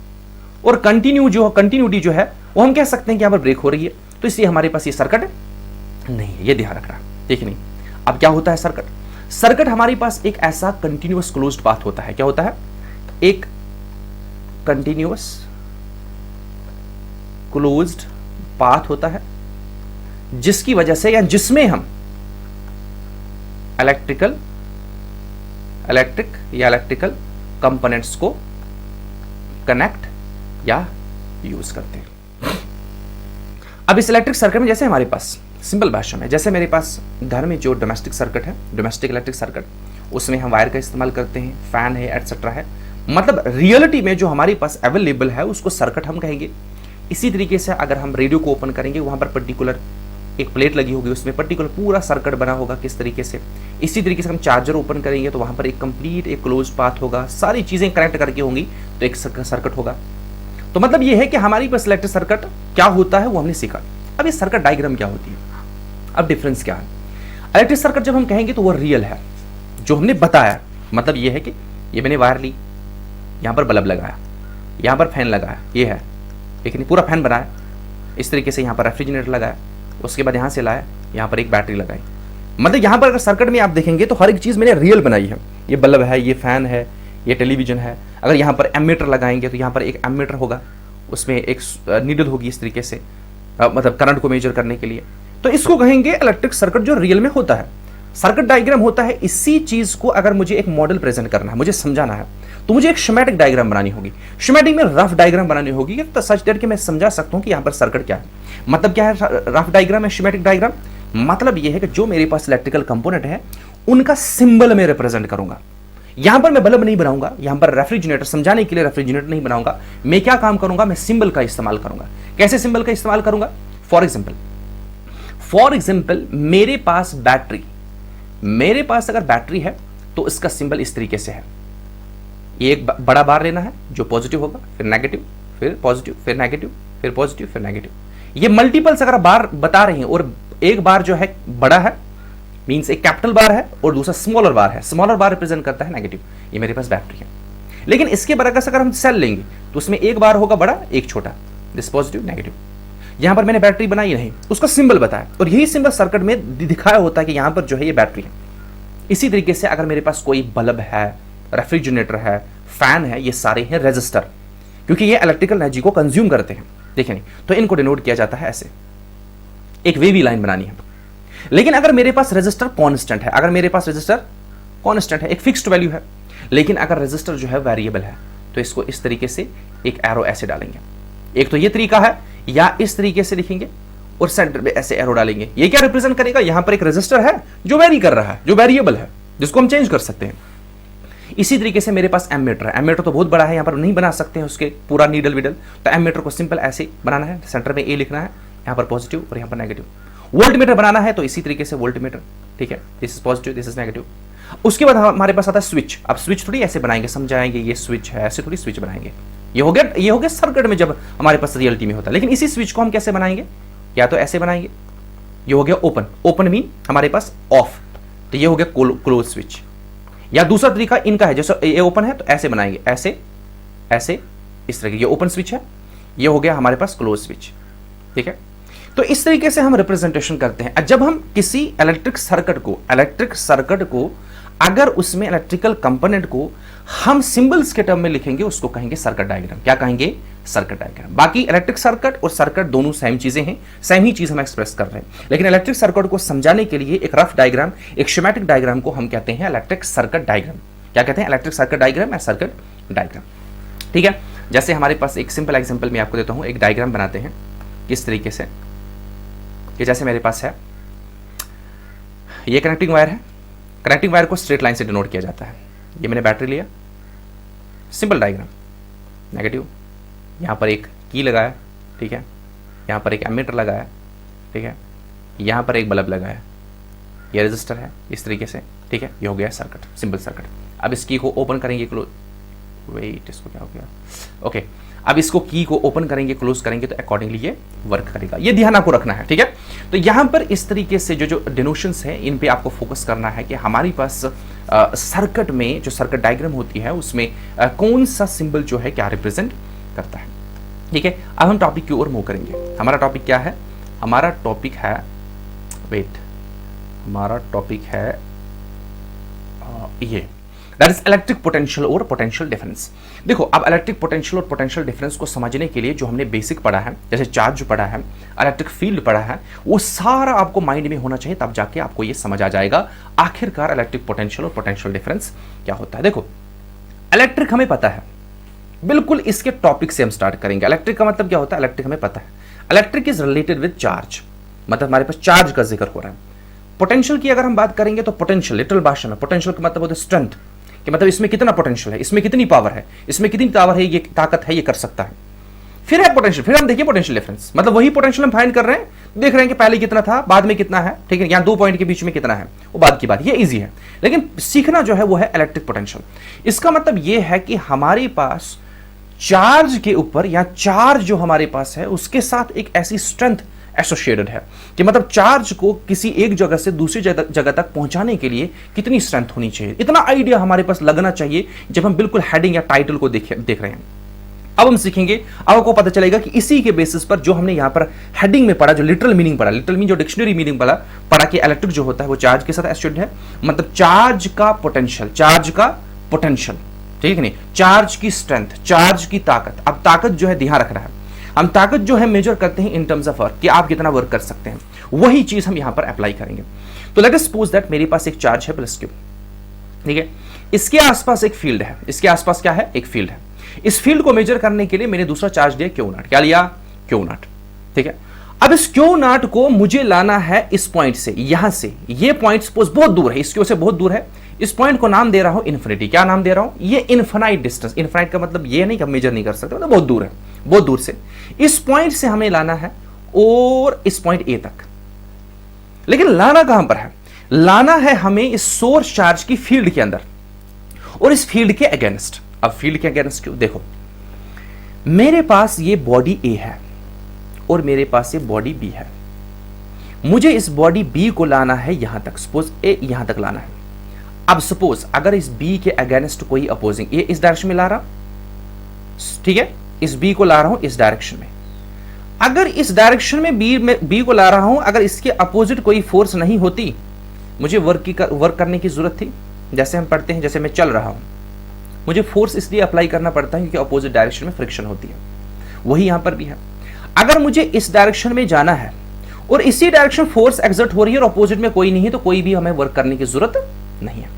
और कंटिन्यूटी जो है वो हम कह सकते हैं कि यहां पर ब्रेक हो रही है, तो इसलिए हमारे पास ये सर्किट नहीं है, ये ध्यान रखना, ठीक नहीं। अब क्या होता है सर्किट? सर्किट हमारे पास एक ऐसा कंटिन्यूअस क्लोज्ड पाथ होता है। क्या होता है? एक कंटिन्यूअस क्लोज्ड पाथ होता है जिसकी वजह से या जिसमें हम इलेक्ट्रिकल कंपोनेंट्स को कनेक्ट या यूज करते हैं। अब इस इलेक्ट्रिक सर्किट में जैसे हमारे पास सिंपल भाषा में, जैसे मेरे पास घर में जो डोमेस्टिक सर्किट है, डोमेस्टिक इलेक्ट्रिक सर्किट, उसमें हम वायर का इस्तेमाल करते हैं, फैन है, एटसेट्रा है, मतलब रियलिटी में जो हमारे पास अवेलेबल है उसको सर्किट हम कहेंगे। इसी तरीके से अगर हम रेडियो को ओपन करेंगे, वहां पर पर्टिकुलर एक प्लेट लगी होगी, उसमें पर्टिकुलर पूरा सर्किट बना होगा किस तरीके से। इसी तरीके से हम चार्जर ओपन करेंगे तो वहां पर एक कंप्लीट एक क्लोज पाथ होगा, सारी चीजें कनेक्ट करके होंगी तो एक सर्किट होगा। तो मतलब ये है कि हमारी पास इलेक्ट्रिक सर्किट क्या होता है वो हमने सीखा। अब ये सर्किट डायग्राम क्या होती है, अब डिफरेंस क्या है? इलेक्ट्रिक सर्किट जब हम कहेंगे तो वो रियल है, जो हमने बताया। मतलब ये है कि ये मैंने वायर ली, यहां पर बल्ब लगाया, यहां पर फैन लगाया, ये है, लेकिन पूरा फैन बनाया, इस तरीके से यहां पर रेफ्रिजरेटर लगाया, उसके बाद यहां से लाया, यहां पर एक बैटरी लगाई, मतलब यहां पर अगर सर्किट में आप देखेंगे तो हर एक चीज मैंने रियल बनाई है। ये बल्ब है, ये फैन है, ये टेलीविजन है। अगर यहां पर एमीटर लगाएंगे तो यहां पर एक एमीटर होगा, उसमें एक नीडल होगी इस तरीके से, मतलब करंट को मेजर करने के लिए। तो इसको कहेंगे इलेक्ट्रिक सर्किट जो रियल में होता है। सर्किट डायग्राम होता है इसी चीज को अगर मुझे एक मॉडल प्रेजेंट करना है, मुझे समझाना है, तो मुझे एक स्कीमेटिक डायग्राम बनानी होगी। स्कीमेटिक में रफ डायग्राम बनानी होगी तो सच दैट कि मैं समझा सकता हूं कि यहां पर सर्किट क्या है। मतलब क्या है रफ डायग्राम है, स्कीमेटिक डायग्राम? मतलब यह है कि जो मेरे पास इलेक्ट्रिकल कंपोनेंट है उनका सिंबल में रिप्रेजेंट करूंगा। यहां पर मैं बल्ब नहीं बनाऊंगा, यहां पर रेफ्रिजरेटर, समझाने के लिए रेफ्रिजरेटर नहीं बनाऊंगा। मैं क्या काम करूंगा, मैं सिंबल का इस्तेमाल करूंगा। कैसे सिंबल का इस्तेमाल करूंगा? फॉर एग्जाम्पल मेरे पास अगर बैटरी है तो इसका सिंबल इस तरीके से है। ये एक बड़ा बार लेना है जो पॉजिटिव होगा, फिर नेगेटिव, फिर पॉजिटिव, फिर नेगेटिव, फिर पॉजिटिव, फिर नेगेटिव। ये मल्टीपल्स अगर बार बता रहे हैं और एक बार जो है बड़ा है, मींस एक कैपिटल बार है और दूसरा स्मॉलर बार है। स्मॉलर बार रिप्रेजेंट करता है नेगेटिव। ये मेरे पास बैटरी है। लेकिन इसके बरकस अगर हम सेल लेंगे तो उसमें एक बार होगा बड़ा, एक छोटा, दिस पॉजिटिव, नेगेटिव। यहां पर मैंने बैटरी बनाई नहीं, उसका सिंबल बताया और यही सिंबल सर्किट में दिखाया होता है कि यहां पर जो है ये बैटरी है। इसी तरीके से अगर मेरे पास कोई बल्ब है, रेफ्रिजरेटर है, फैन है, ये सारे हैं रेजिस्टर, क्योंकि ये इलेक्ट्रिकल एनर्जी को कंज्यूम करते हैं। देखिए नहीं, तो इनको डिनोट किया जाता है ऐसे। एक वेवी लाइन बनानी है। लेकिन अगर मेरे पास रेजिस्टर कांस्टेंट है, एक फिक्स्ड वैल्यू है, लेकिन अगर रेजिस्टर जो है वेरिएबल है, तो इसको इस तरीके से एक एरो ऐसे डालेंगे। एक तो ये तरीका है, या इस तरीके से लिखेंगे और सेंटर में ऐसे एरो डालेंगे। ये क्या रिप्रेजेंट करेगा? यहां पर एक रेजिस्टर है जो वेरी कर रहा है, जो वेरिएबल है, जिसको हम चेंज कर सकते हैं। इसी तरीके से मेरे पास एमीटर है। एमीटर तो बहुत बड़ा है, यहां पर नहीं बना सकते हैं उसके पूरा नीडल विडल, तो एमीटर को सिंपल ऐसे बनाना है। सेंटर में ए लिखना है, यहां पर पॉजिटिव और यहां पर नेगेटिव। वोल्टमीटर बनाना है तो इसी तरीके से वोल्टमीटर, ठीक है, this is positive, this is negative. उसके बाद हमारे पास आता है स्विच। अब स्विच थोड़ी ऐसे बनाएंगे, समझाएंगे ये स्विच है, ऐसे थोड़ी स्विच बनाएंगे। ये हो गया सर्किट में जब हमारे पास रियलिटी में होता है। लेकिन इसी स्विच को हम कैसे बनाएंगे? या तो ऐसे बनाएंगे, ये हो गया ओपन मीन हमारे पास ऑफ, तो ये हो गया क्लोज स्विच। या दूसरा तरीका इनका है, जैसे ये ओपन है तो ऐसे बनाएंगे, ऐसे ऐसे इस तरह, ये ओपन स्विच है, ये हो गया हमारे पास क्लोज स्विच, ठीक है। तो इस तरीके से हम रिप्रेजेंटेशन करते हैं। जब हम किसी इलेक्ट्रिक सर्किट को अगर उसमें इलेक्ट्रिकल कंपोनेंट को हम सिंबल्स के टर्म में लिखेंगे, उसको कहेंगे सर्किट डायग्राम। क्या कहेंगे? Circuit diagram. बाकी इलेक्ट्रिक सर्किट और सर्किट दोनों सेम चीजें हैं, सेम ही चीज हम एक्सप्रेस कर रहे हैं। लेकिन इलेक्ट्रिक सर्किट को समझाने के लिए एक रफ डायग्राम, एक स्कीमेटिक डायग्राम को हम कहते हैं इलेक्ट्रिक सर्किट डायग्राम। क्या कहते हैं? इलेक्ट्रिक सर्किट डायग्राम या सर्किट डायग्राम, ठीक है। जैसे हमारे पास एक सिंपल एग्जांपल मैं आपको देता हूं, एक डायग्राम बनाते हैं किस तरीके से, कि जैसे मेरे पास है ये कनेक्टिंग वायर है। कनेक्टिंग वायर को स्ट्रेट लाइन से डिनोट किया जाता है। ये मैंने बैटरी लिया, सिंपल डायग्राम, नेगेटिव, यहाँ पर एक की लगाया, ठीक है, यहाँ पर एक एमीटर लगाया, ठीक है, यहाँ पर एक बल्ब लगाया, ये रेजिस्टर है इस तरीके से, ठीक है। ये हो गया सर्किट, सिंपल सर्किट। अब इस की को ओपन करेंगे, क्लोज, वेट, इसको क्या हो गया, ओके। अब इसको की को ओपन करेंगे, क्लोज करेंगे, तो अकॉर्डिंगली ये वर्क करेगा। ये ध्यान आपको रखना है, ठीक है। तो यहां पर इस तरीके से जो डिनोशंस है, इन पे आपको फोकस करना है कि हमारी पास सर्किट में जो सर्किट डायग्राम होती है उसमें कौन सा सिंबल जो है क्या रिप्रेजेंट करता है, ठीक है। अब हम टॉपिक की ओर मूव करेंगे। हमारा टॉपिक क्या है? हमारा टॉपिक है ये, दैट इज इलेक्ट्रिक पोटेंशियल और पोटेंशियल डिफरेंस। देखो, अब इलेक्ट्रिक पोटेंशियल और पोटेंशियल डिफरेंस को समझने के लिए जो हमने बेसिक पढ़ा है, जैसे चार्ज पढ़ा है, इलेक्ट्रिक फील्ड पढ़ा है, वो सारा आपको माइंड में होना चाहिए, तब जाके आपको ये समझ आ जाएगा आखिरकार इलेक्ट्रिक पोटेंशियल और पोटेंशियल डिफरेंस क्या होता है। देखो, इलेक्ट्रिक हमें पता है, बिल्कुल इसके टॉपिक से हम स्टार्ट करेंगे। इलेक्ट्रिक का मतलब क्या होता है? इलेक्ट्रिक हमें पता है, electric is related with charge, मतलब हमारे पास चार्ज का जिक्र हो रहा है। पोटेंशियल की अगर हम बात करेंगे तो पोटेंशियल, लिटरल भाषा में पोटेंशियल का मतलब होता है स्ट्रेंथ, कि मतलब इसमें कितना पोटेंशियल है, इसमें कितनी पावर है, इसमें कितनी पावर है, ये ताकत है, ये कर सकता है। फिर है पोटेंशियल, फिर हम देखिए पोटेंशियल डिफरेंस, मतलब वही पोटेंशियल हम फाइंड कर रहे हैं, देख रहे हैं कि पहले कितना था, बाद में कितना है, ठीक है। यहाँ 2 पॉइंट के बीच में कितना है वो बाद की बात, ये इजी है। लेकिन सीखना जो है वो है इलेक्ट्रिक पोटेंशियल। इसका मतलब ये है कि हमारे पास चार्ज के ऊपर, या चार्ज जो हमारे पास है उसके साथ एक ऐसी स्ट्रेंथ एसोसिएटेड है कि मतलब चार्ज को किसी एक जगह से दूसरी जगह तक पहुंचाने के लिए कितनी स्ट्रेंथ होनी चाहिए, इतना आइडिया हमारे पास लगना चाहिए जब हम बिल्कुल हेडिंग या टाइटल को देख रहे हैं। अब हम सीखेंगे, अब आपको पता चलेगा कि इसी के बेसिस पर जो हमने यहां पर हेडिंग में पढ़ा, जो लिटरल मीनिंग पढ़ा, लिटरल मीन जो डिक्शनरी मीनिंग पढ़ा कि इलेक्ट्रिक जो होता है वो चार्ज के साथ एसोसिएटेड है, मतलब चार्ज का पोटेंशियल, ठीक है नहीं, चार्ज की स्ट्रेंथ, चार्ज की ताकत। अब ताकत जो है ध्यान रखना है, हम ताकत जो है मेजर करते हैं इन टर्म्स ऑफ वर्क, कि आप कितना वर्क कर सकते हैं, वही चीज हम यहां पर अप्लाई करेंगे। तो लेट अस सपोज दैट मेरे पास एक चार्ज है प्लस क्यू, ठीक है, इसके आसपास एक फील्ड है, इसके आसपास क्या है, एक फील्ड है। इस फील्ड को मेजर करने के लिए मैंने दूसरा चार्ज दिया क्यू नॉट, क्या लिया, क्यू नॉट, ठीक है। अब इस क्यू नॉट को मुझे लाना है इस पॉइंट से, यहां से, ये पॉइंट सपोज बहुत दूर है, इस क्यू से बहुत दूर है, इस पॉइंट को नाम दे रहा हूं इन्फिनिटी। क्या नाम दे रहा हूं, ये इन्फिनाइट डिस्टेंस। इन्फिनाइट का मतलब ये नहीं कि मेजर नहीं कर सकते, मतलब बहुत दूर है, बहुत दूर से इस पॉइंट से हमें लाना है और इस पॉइंट ए तक। लेकिन लाना कहां पर है, लाना है हमें इस सोर्स चार्ज की फील्ड के अंदर और इस फील्ड के अगेंस्ट। अब फील्ड के अगेंस्ट क्यों, देखो मेरे पास ये बॉडी ए है और मेरे पास ये बॉडी बी है, मुझे इस बॉडी बी को लाना है यहां तक, सपोज ए यहां तक लाना है। अब सपोज अगर इस बी के अगेंस्ट कोई अपोजिंग, ये इस डायरेक्शन में ला रहा, ठीक है, इस बी को ला रहा हूं इस डायरेक्शन में, अगर इस डायरेक्शन में बी को ला रहा हूं, अगर इसके अपोजिट कोई फोर्स नहीं होती, मुझे वर्क करने की जरूरत थी। जैसे हम पढ़ते हैं, जैसे मैं चल रहा हूं, मुझे फोर्स इसलिए अप्लाई करना पड़ता है क्योंकि अपोजिट डायरेक्शन में फ्रिक्शन होती है, वही यहां पर भी है। अगर मुझे इस डायरेक्शन में जाना है और इसी डायरेक्शन फोर्स एक्सर्ट हो रही है और अपोजिट में कोई नहीं है, तो कोई भी हमें वर्क करने की जरूरत नहीं है।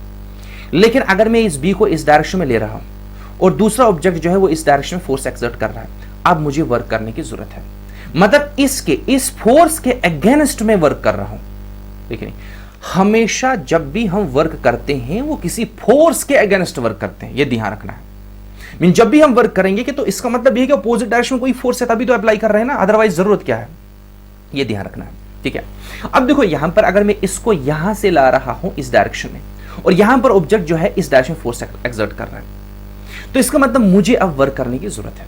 लेकिन अगर मैं इस बी को इस डायरेक्शन में ले रहा हूं और दूसरा ऑब्जेक्ट जो है वो इस डायरेक्शन में फोर्स एक्सर्ट कर रहा है, अब मुझे वर्क करने की जरूरत है, मतलब इस फोर्स के अगेंस्ट में वर्क कर रहा हूं। देखिए, हमेशा जब भी हम वर्क करते हैं वो किसी फोर्स के अगेंस्ट वर्क करते हैं, ये ध्यान रखना है। मीन जब भी हम वर्क करेंगे कि तो इसका मतलब ये कि अपोजिट डायरेक्शन में कोई फोर्स है तभी तो अप्लाई कर रहे हैं ना, अदरवाइज जरूरत क्या है, ये ध्यान रखना है, ठीक है। अब देखो यहां पर अगर मैं इसको यहां से ला रहा हूं इस डायरेक्शन में और यहां पर ऑब्जेक्ट जो है इस डायरेक्शन में फोर्स एक्सर्ट कर रहा है, तो इसका मतलब मुझे अब वर्क करने की जरूरत है।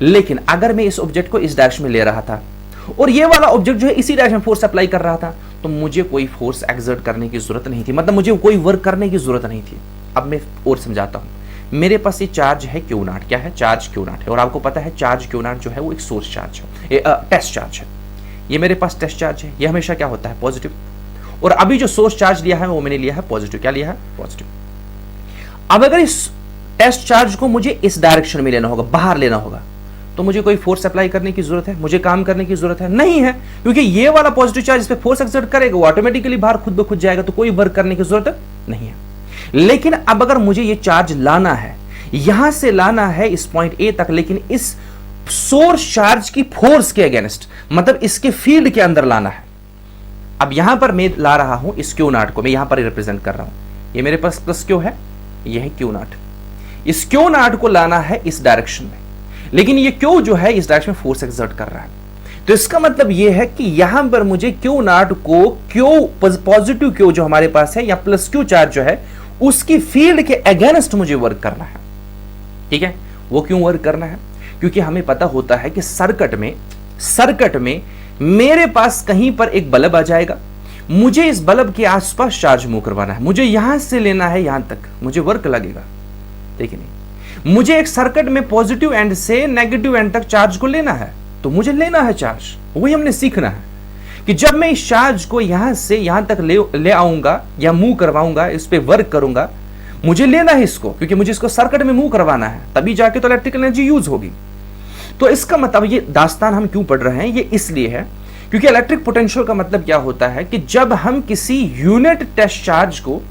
लेकिन अगर मैं इस ऑब्जेक्ट को इस डायरेक्शन में ले रहा था और ये वाला ऑब्जेक्ट जो है इसी डायरेक्शन में फोर्स अप्लाई कर रहा था, तो मुझे कोई फोर्स एक्सर्ट करने की जरूरत नहीं थी, मतलब मुझे कोई वर्क करने की जरूरत नहीं थी। अब मैं और समझाता हूं। मेरे पास ये चार्ज है क्यू नॉट, क्या है, चार्ज क्यू नॉट है, और आपको पता है चार्ज क्यू नॉट जो है वो एक सोर्स चार्ज है, टेस्ट चार्ज है। ये मेरे पास टेस्ट चार्ज है, ये हमेशा क्या होता है, पॉजिटिव, और अभी जो सोर्स चार्ज लिया है वो मैंने लिया है पॉजिटिव। क्या लिया है, पॉजिटिव। अब अगर इस टेस्ट चार्ज को मुझे इस डायरेक्शन में लेना होगा, बाहर लेना होगा, तो मुझे कोई फोर्स अप्लाई करने की जरूरत है, मुझे काम करने की जरूरत है नहीं है, क्योंकि ये वाला पॉजिटिव चार्ज इस पे फोर्स एक्सर्ट करेगा, वो ऑटोमेटिकली बाहर खुद ब खुद जाएगा, तो कोई वर्क करने की जरूरत नहीं है। लेकिन अब अगर मुझे ये चार्ज लाना है, यहां से लाना है इस पॉइंट ए तक, लेकिन इस सोर्स चार्ज की फोर्स के अगेंस्ट, मतलब इसके फील्ड के अंदर लाना है। अब यहां पर मैं ला रहा हूं इस क्यू नॉट को, मैं यहां पर रिप्रेजेंट कर रहा हूं, ये मेरे पास प्लस क्यू है, ये है क्यू नॉट। इस क्यू नॉट को लाना है इस डायरेक्शन में, लेकिन ये क्यू जो है इस डायरेक्शन में फोर्स एक्सर्ट कर रहा है, तो इसका मतलब ये है कि यहां पर मुझे क्यू नॉट को क्यू पॉजिटिव क्यू जो हमारे पास है या प्लस क्यू चार्ज जो है उसकी फील्ड के अगेंस्ट मुझे वर्क करना है, ठीक है। वो क्यों वर्क करना है, क्योंकि हमें पता होता है कि सर्किट में मेरे पास कहीं पर एक बल्ब आ जाएगा, मुझे इस बल्ब के आसपास चार्ज मूव करवाना है, मुझे यहां से लेना है यहां तक, मुझे वर्क लगेगा, ठीक है नहीं। मुझे एक सर्किट में पॉजिटिव एंड से नेगेटिव एंड तक चार्ज को लेना है, तो मुझे लेना है चार्ज, वही हमने सीखना है कि जब मैं इस चार्ज को यहां से यहां तक ले आऊंगा या मूव करवाऊंगा, इस पे वर्क करूंगा, मुझे लेना है इसको, क्योंकि मुझे इसको सर्किट में मूव करवाना है, तभी जाके तो इलेक्ट्रिकल एनर्जी यूज होगी। तो इसका मतलब ये दास्तान हम क्यों पढ़ रहे हैं, ये इसलिए है क्योंकि इलेक्ट्रिक पोटेंशियल का मतलब क्या होता है कि जब हम किसी यूनिट टेस्ट चार्ज को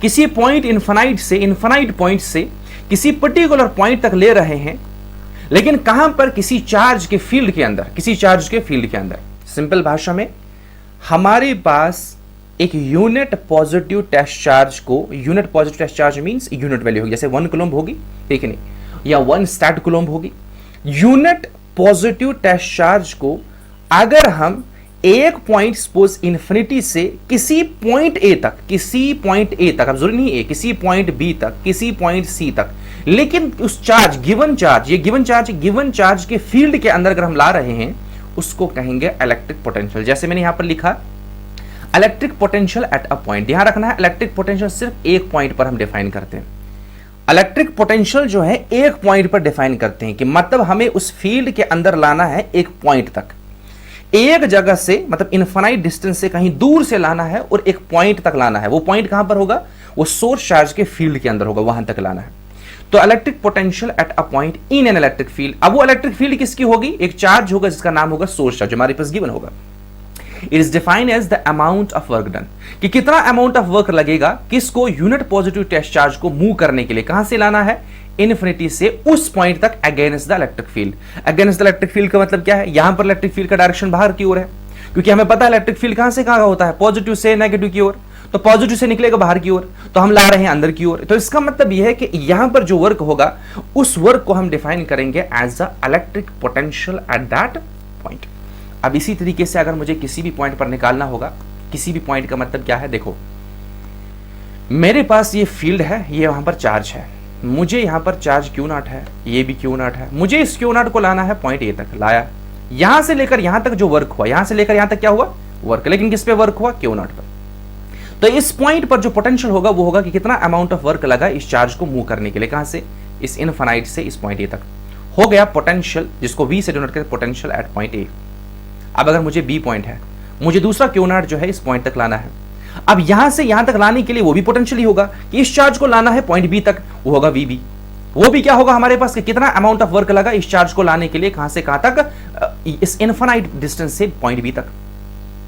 किसी पॉइंट इनफाइनाइट पॉइंट से किसी पर्टिकुलर पॉइंट तक ले रहे हैं, लेकिन कहां पर, किसी चार्ज के फील्ड के अंदर, सिंपल भाषा में हमारे पास एक unit positive test charge means unit value होगी, जैसे 1 कूलम्ब होगी, ठीक है नहीं, या 1 स्टैट कूलम्ब होगी। यूनिट पॉजिटिव टेस्ट चार्ज को अगर हम एक पॉइंट सपोज इन्फिनिटी से किसी पॉइंट ए तक, अब जरूरी नहीं है किसी पॉइंट बी तक, किसी पॉइंट सी तक, लेकिन उस चार्ज गिवन चार्ज के फील्ड के अंदर अगर हम ला रहे हैं, उसको कहेंगे इलेक्ट्रिक पोटेंशियल। जैसे मैंने यहां पर लिखा electric potential at a point, ध्यान रखना है इलेक्ट्रिक पोटेंशियल सिर्फ एक पॉइंट पर हम डिफाइन करते हैं। इलेक्ट्रिक पोटेंशियल जो है एक पॉइंट पर डिफाइन करते हैं कि मतलब हमें उस फील्ड के अंदर लाना है एक पॉइंट तक, एक जगह से मतलब इनफाइनाइट डिस्टेंस से कहीं दूर से लाना है और एक पॉइंट तक लाना है। वो पॉइंट कहां पर होगा? वो सोर्स चार्ज के फील्ड के अंदर होगा, वहां तक लाना है। तो electric potential at a point in an electric field, अब वो इलेक्ट्रिक फील्ड किसकी होगी? एक चार्ज होगा जिसका नाम होगा सोर्स चार्ज, हमारे पास गिवन होगा। It is defined as the amount of work done, कि कितना अमाउंट ऑफ वर्क लगेगा किसको? यूनिट पॉजिटिव टेस्ट चार्ज को मूव करने के लिए। कहां से लाना है? इन्फिनिटी से उस पॉइंट तक against the electric field. Against the electric field का मतलब क्या है? यहां पर इलेक्ट्रिक फील्ड का डायरेक्शन बाहर की ओर है, क्योंकि हमें पता है इलेक्ट्रिक फील्ड कहां से कहां होता है? पॉजिटिव से नेगेटिव की ओर। तो पॉजिटिव से निकलेगा बाहर की ओर, तो हम ला रहे हैं अंदर की ओर। तो इसका मतलब यह है कि यहां पर जो वर्क होगा उस वर्क को हम डिफाइन करेंगे as the electric potential at that point. अब इसी तरीके से अगर मुझे किसी भी पॉइंट पर निकालना होगा, किसी भी पॉइंट का मतलब क्या है? देखो, मेरे पास ये फील्ड है, ये वहां पर चार्ज है, मुझे यहां पर चार्ज Q0 है, ये भी Q0 है, मुझे इस Q0 को लाना है पॉइंट ए तक। लाया, यहां से लेकर यहां तक जो वर्क हुआ, यहां से लेकर यहां तक क्या हुआ? वर्क। लेकिन किस पे वर्क हुआ? Q0 पर। तो इस पॉइंट पर जो पोटेंशियल होगा वो होगा कि कितना अमाउंट ऑफ वर्क लगा इस चार्ज को मूव करने के लिए। कहां से? इस इनफाइनाइट से इस पॉइंट ए तक। हो गया पोटेंशियल, जिसको V से डिनोट करते हैं पोटेंशियल एट पॉइंट ए। अब अगर मुझे B पॉइंट है, मुझे दूसरा Q0 जो है इस पॉइंट तक लाना है। अब यहां से यहां तक लाने के लिए वो भी पोटेंशियल ही होगा कि इस चार्ज को लाना है पॉइंट B तक, वो होगा VB। वो भी क्या होगा हमारे पास कि कितना अमाउंट ऑफ वर्क लगा इस चार्ज को लाने के लिए, कहां से कहां तक? इस इनफाइनाइट डिस्टेंस से पॉइंट B तक।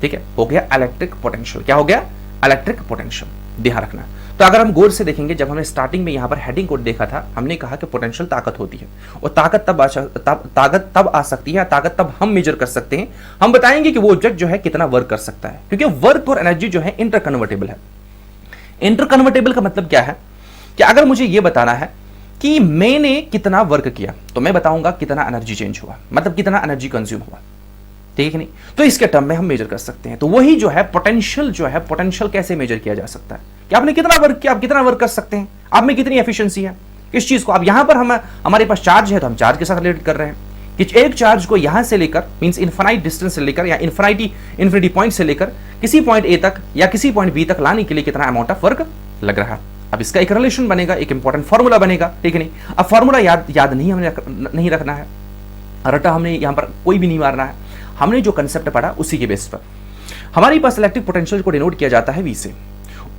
ठीक है, हो गया इलेक्ट्रिक पोटेंशियल। क्या हो गया? Electric potential. ध्यान रखना। तो अगर हम गौर से देखेंगे, जब हमने स्टार्टिंग में यहां पर हेडिंग कोड देखा था, हमने कहा कि पोटेंशियल ताकत होती है, और ताकत तब आ सकती है, ताकत तब हम मेजर कर सकते हैं, हम बताएंगे कि वो ऑब्जेक्ट जो है कितना वर्क कर सकता है, क्योंकि वर्क और एनर्जी जो है इंटरकन्वर्टेबल है। इंटरकन्वर्टेबल का मतलब क्या है? कि अगर मुझे यह बताना है कि मैंने कितना वर्क किया, तो मैं बताऊंगा कितना एनर्जी चेंज हुआ, मतलब कितना एनर्जी कंज्यूम हुआ। ठीक है नहीं? तो इसके टर्म में हम मेजर कर सकते हैं। तो वही जो है पोटेंशियल, जो है पोटेंशियल कैसे मेजर किया जा सकता है कि आपने कितना वर्क किया, आप कितना वर्क कर सकते हैं, आप में कितनी एफिशिएंसी है किस चीज को। अब यहां पर हमारे पास चार्ज है, तो हम चार्ज के साथ रिलेट कर रहे हैं कि एक चार्ज को यहां से लेकर, मींस इनफाइनाइट डिस्टेंस से लेकर या इन्फिनिटी पॉइंट से लेकर किसी पॉइंट ए तक या किसी पॉइंट बी तक लाने के लिए कितना अमाउंट ऑफ वर्क लग रहा है। अब इसका एक रिलेशन बनेगा, एक इंपॉर्टेंट फॉर्मूला बनेगा। ठीक है नहीं? अब फॉर्मूला याद नहीं रखना है, रटा हमने यहां पर कोई भी नहीं मारना है। हमने जो कंसेप्ट पढ़ा उसी के बेस पर हमारे पास इलेक्ट्रिक पोटेंशियल को डिनोट किया जाता है V से,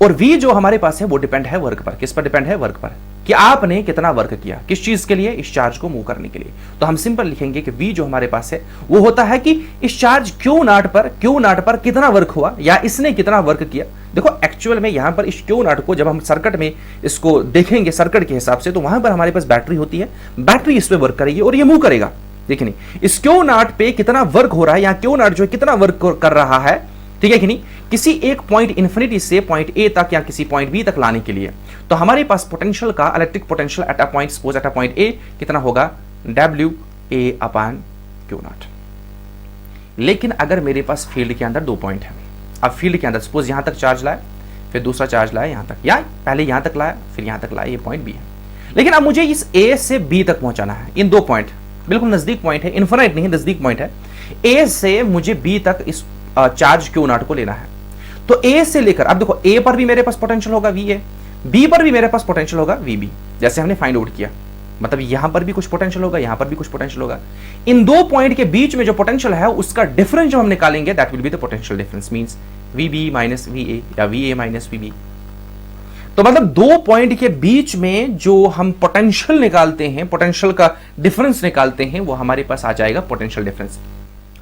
और V जो हमारे पास है वो डिपेंड है वर्क पर। किस पर डिपेंड है? वर्क पर, कि आपने कितना वर्क किया किस चीज के लिए? इस चार्ज को मूव करने के लिए। तो हम सिंपल लिखेंगे कि V जो हमारे पास है वो होता है कि इस चार्ज Q0 पर कितना वर्क हुआ या इसने कितना वर्क किया। देखो एक्चुअल में यहां पर इस Q0 को जब हम सर्किट में इसको देखेंगे सर्किट के हिसाब से, तो वहां पर हमारे पास बैटरी होती है, बैटरी इस पे वर्क करेगी और ये मूव करेगा। देखिए नहीं, इस Q0 पे कितना वर्क हो रहा है, या Q0 जो है कितना वर्क कर रहा है, ठीक है कि नहीं, किसी एक पॉइंट इन्फिनिटी से पॉइंट ए तक या किसी पॉइंट बी तक लाने के लिए। तो हमारे पास पोटेंशियल का, electric potential at a point, suppose at a point A कितना होगा? WA/Q0। लेकिन अगर मेरे पास फील्ड के अंदर दो पॉइंट है, अब फील्ड के अंदर सपोज यहां तक चार्ज लाया, फिर दूसरा चार्ज लाया यहां तक, या पहले यहां तक लाया फिर यहां तक लाया, ये पॉइंट बी है। लेकिन अब मुझे इस ए से बी तक पहुंचाना है। इन दो पॉइंट बिल्कुल नजदीक पॉइंट है, इन्फिनिट नहीं, नजदीक पॉइंट है। ए से मुझे बी तक इस चार्ज Q0 को लेना है। तो ए से लेकर, अब देखो ए पर भी मेरे पास पोटेंशियल होगा VA, बी पर भी मेरे पास पोटेंशियल होगा VB, जैसे हमने फाइंड आउट किया। मतलब यहां पर भी कुछ पोटेंशियल होगा, यहां पर भी कुछ पोटेंशियल होगा। इन दो पॉइंट के बीच में जो पोटेंशियल है उसका डिफरेंस जो हम निकालेंगे, that will be the potential difference, means VB minus VA या VA माइनस VB। तो मतलब दो पॉइंट के बीच में जो हम पोटेंशियल निकालते हैं, पोटेंशियल का डिफरेंस निकालते हैं, वो हमारे पास आ जाएगा पोटेंशियल डिफरेंस।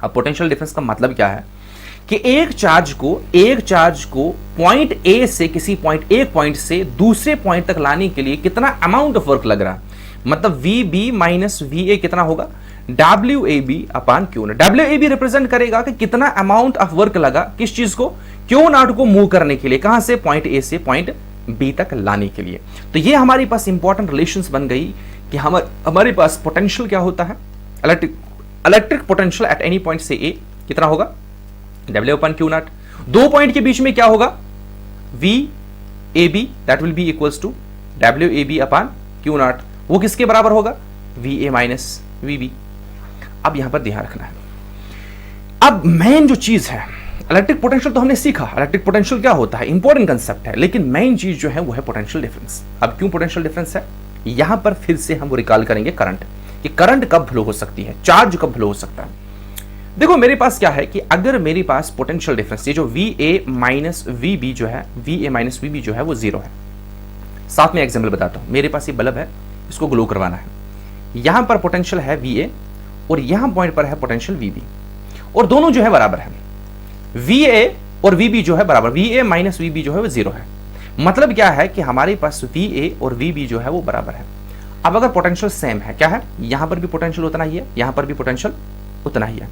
अब पोटेंशियल डिफरेंस का मतलब क्या है कि एक चार्ज को पॉइंट ए से किसी पॉइंट से दूसरे पॉइंट तक लाने के लिए कितना अमाउंट ऑफ वर्क लग रहा है। मतलब VB माइनस VA कितना होगा? WAB/Q0। WAB रिप्रेजेंट करेगा कि कितना अमाउंट ऑफ वर्क लगा किस चीज को? Q0 को मूव करने के लिए, कहां से? पॉइंट ए से पॉइंट बी तक लाने के लिए। तो ये हमारे पास इंपॉर्टेंट रिलेशंस बन गई कि हमारे पास पोटेंशियल क्या होता है, electric potential at any point से ए कितना होगा? W/Q0। दो पॉइंट के बीच में क्या होगा? VAB, that will be equals to WAB/Q0। वो किसके बराबर होगा? VA minus VB। अब यहां पर ध्यान रखना है, अब मेन जो चीज है, इलेक्ट्रिक पोटेंशियल तो हमने सीखा, इलेक्ट्रिक पोटेंशियल क्या होता है, इंपॉर्टेंट कंसेप्ट है, लेकिन मेन चीज जो है वो है पोटेंशियल डिफरेंस। अब क्यों पोटेंशियल डिफरेंस है? यहां पर फिर से हम रिकॉल करेंगे करंट, कि करंट कब फ्लो हो सकती है, चार्ज कब फ्लो हो सकता है। देखो मेरे पास क्या है कि अगर मेरे पास पोटेंशियल डिफरेंस, ये जो VA माइनस VB जो है, VA माइनस VB जो है वो जीरो है। साथ में एग्जाम्पल बताता हूं, मेरे पास ये बल्ब है, इसको ग्लो करवाना है, यहां पर पोटेंशियल है VA और यहां पॉइंट पर है पोटेंशियल VB, और दोनों जो है बराबर है। VA और VB जो है बराबर, VA माइनस VB जो है वो जीरो है। मतलब क्या है कि हमारे पास VA और VB जो है वो बराबर है। अब अगर पोटेंशियल सेम है, क्या है, यहां पर भी पोटेंशियल उतना ही है, यहां पर भी पोटेंशियल उतना ही है।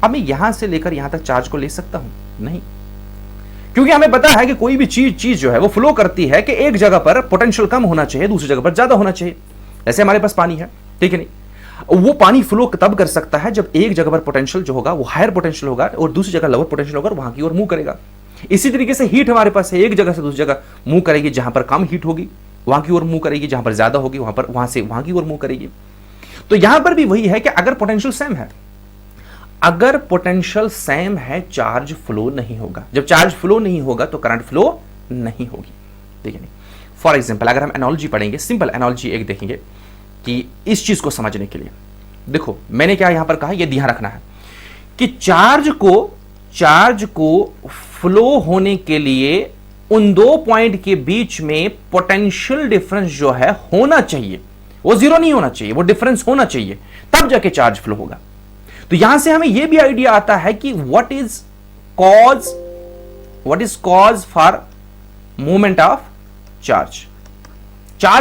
अब मैं यहां से लेकर यहां तक चार्ज को ले सकता हूं? नहीं, क्योंकि हमें पता है कि कोई भी चीज जो है वो फ्लो करती है कि एक जगह पर पोटेंशियल कम होना चाहिए, दूसरी जगह पर ज्यादा होना चाहिए। जैसे हमारे पास पानी है, ठीक है नहीं, वो पानी फ्लो तब कर सकता है जब एक जगह पर पोटेंशियल जो होगा वो हायर पोटेंशियल होगा और दूसरी जगह लोअर पोटेंशियल होगा, वहां की ओर मूव करेगा। इसी तरीके से हीट हमारे पास है, एक जगह से दूसरी जगह मूव करेगी, जहां पर कम हीट होगी वहां की ओर मूव करेगी, जहां पर ज्यादा होगी वहां से वहां की ओर मूव करेगी। तो यहां पर भी वही है कि अगर पोटेंशियल सेम है, अगर पोटेंशियल सेम है, चार्ज फ्लो नहीं होगा। जब चार्ज फ्लो नहीं होगा तो करंट फ्लो नहीं होगी, ठीक है नहीं। फॉर एग्जाम्पल अगर हम एनालॉजी पढ़ेंगे, सिंपल एनालॉजी एक देखेंगे कि इस चीज को समझने के लिए, देखो मैंने क्या यहां पर कहा, यह ध्यान रखना है कि चार्ज को फ्लो होने के लिए उन दो पॉइंट के बीच में पोटेंशियल डिफरेंस जो है होना चाहिए, वो जीरो नहीं होना चाहिए, वो डिफरेंस होना चाहिए, तब जाके चार्ज फ्लो होगा। तो यहां से हमें यह भी आइडिया आता है कि what is cause for movement of charge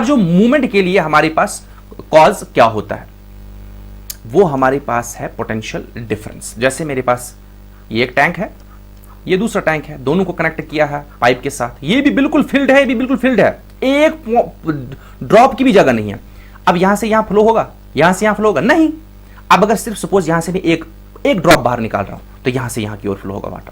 जो मूवमेंट के लिए हमारे पास कॉज क्या होता है, वो हमारे पास है पोटेंशियल डिफरेंस। जैसे मेरे पास ये एक टैंक है, ये दूसरा टैंक है, दोनों को कनेक्ट किया है पाइप के साथ, ये भी बिल्कुल फिल्ड है, ये भी बिल्कुल फिल्ड है, एक ड्रॉप की भी जगह नहीं है। अब यहां से यहां फ्लो होगा, यहां से यहां फ्लो होगा नहीं। अब अगर सिर्फ सपोज यहां से भी एक ड्रॉप बाहर निकाल रहा हूं तो यहां से यहां की ओर फ्लो होगा वाटर,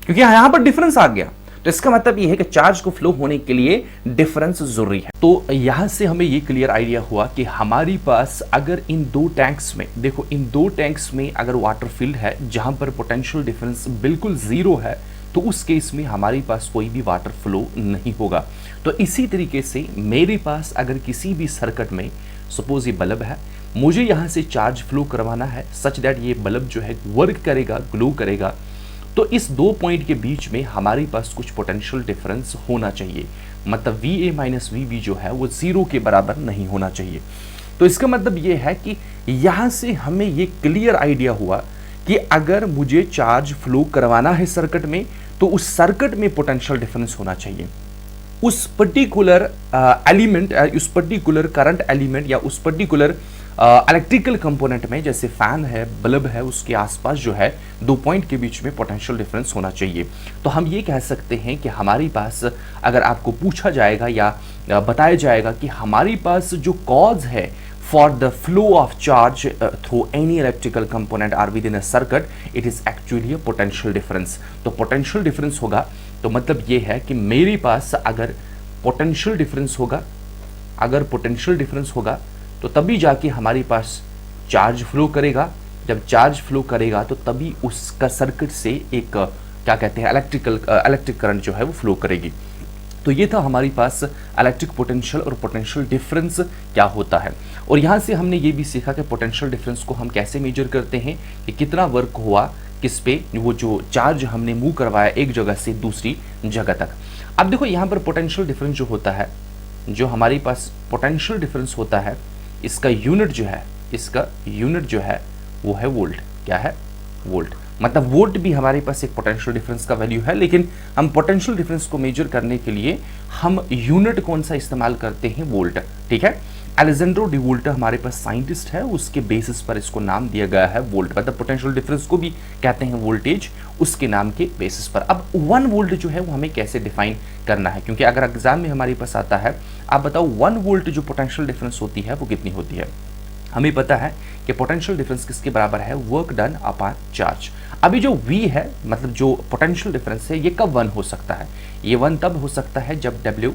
क्योंकि यहां पर डिफरेंस आ गया। तो इसका मतलब यह है कि चार्ज को फ्लो होने के लिए डिफरेंस जरूरी है। तो यहां से हमें यह क्लियर आइडिया हुआ कि हमारी पास अगर इन दो टैंक्स में, देखो इन दो टैंक्स में अगर वाटर फिल्ड है जहां पर पोटेंशियल डिफरेंस बिल्कुल जीरो है, तो उस केस में हमारे पास कोई भी वाटर फ्लो नहीं होगा। तो इसी तरीके से मेरे पास अगर किसी भी सर्किट में सपोज ये बल्ब है, मुझे यहां से चार्ज फ्लो करवाना है सच दैट ये बल्ब जो है वर्क करेगा, ग्लो करेगा, तो इस दो पॉइंट के बीच में हमारे पास कुछ पोटेंशियल डिफरेंस होना चाहिए। मतलब VA माइनस VB जो है वो जीरो के बराबर नहीं होना चाहिए। तो इसका मतलब ये है कि यहां से हमें ये क्लियर आइडिया हुआ कि अगर मुझे चार्ज फ्लो करवाना है सर्किट में, तो उस सर्किट में पोटेंशियल डिफरेंस होना चाहिए। उस पर्टिकुलर एलिमेंट, उस पर्टिकुलर करंट एलिमेंट या उस पर्टिकुलर इलेक्ट्रिकल कंपोनेंट में, जैसे फैन है, बल्ब है, उसके आसपास जो है दो पॉइंट के बीच में पोटेंशियल डिफरेंस होना चाहिए। तो हम ये कह सकते हैं कि हमारे पास अगर आपको पूछा जाएगा या बताया जाएगा कि हमारे पास जो कॉज है for the flow of charge through any electrical component or within a circuit, it is actually a potential difference. तो पोटेंशियल डिफरेंस होगा तो मतलब ये है कि मेरे पास अगर पोटेंशियल डिफरेंस होगा, अगर पोटेंशियल डिफरेंस होगा तो तभी जाके हमारे पास चार्ज फ्लो करेगा। जब चार्ज फ्लो करेगा तो तभी उसका सर्किट से एक क्या कहते हैं इलेक्ट्रिक करंट जो है वो फ्लो करेगी। तो ये था हमारे पास इलेक्ट्रिक पोटेंशियल और पोटेंशियल डिफरेंस क्या होता है। और यहाँ से हमने ये भी सीखा कि पोटेंशियल डिफरेंस को हम कैसे मेजर करते हैं, कि कितना वर्क हुआ किस पे, वो जो चार्ज हमने मूव करवाया एक जगह से दूसरी जगह तक। अब देखो यहाँ पर पोटेंशियल डिफरेंस जो होता है, जो हमारे पास पोटेंशियल डिफरेंस होता है, इसका यूनिट जो है वो है वोल्ट। क्या है? वोल्ट। मतलब वोल्ट भी हमारे पास एक पोटेंशियल डिफरेंस का वैल्यू है, लेकिन हम पोटेंशियल डिफरेंस को मेजर करने के लिए हम यूनिट कौन सा इस्तेमाल करते हैं? वोल्ट। ठीक है, अलेजेंड्रो डी वोल्टा हमारे पास साइंटिस्ट है, उसके बेसिस पर इसको नाम दिया गया है वोल्ट। मतलब पोटेंशियल डिफरेंस को भी कहते हैं वोल्टेज, उसके नाम के बेसिस पर। अब 1 वोल्ट जो है वो हमें कैसे डिफाइन करना है, क्योंकि अगर एग्जाम में हमारे पास आता है, आप बताओ 1 वोल्ट जो पोटेंशियल डिफरेंस होती है वो कितनी होती है? हमें पता है कि पोटेंशियल डिफरेंस किसके बराबर है? Work done upon charge. अभी जो V है, मतलब जो पोटेंशियल डिफरेंस है, ये कब 1 हो सकता है? ये 1 तब हो सकता है जब W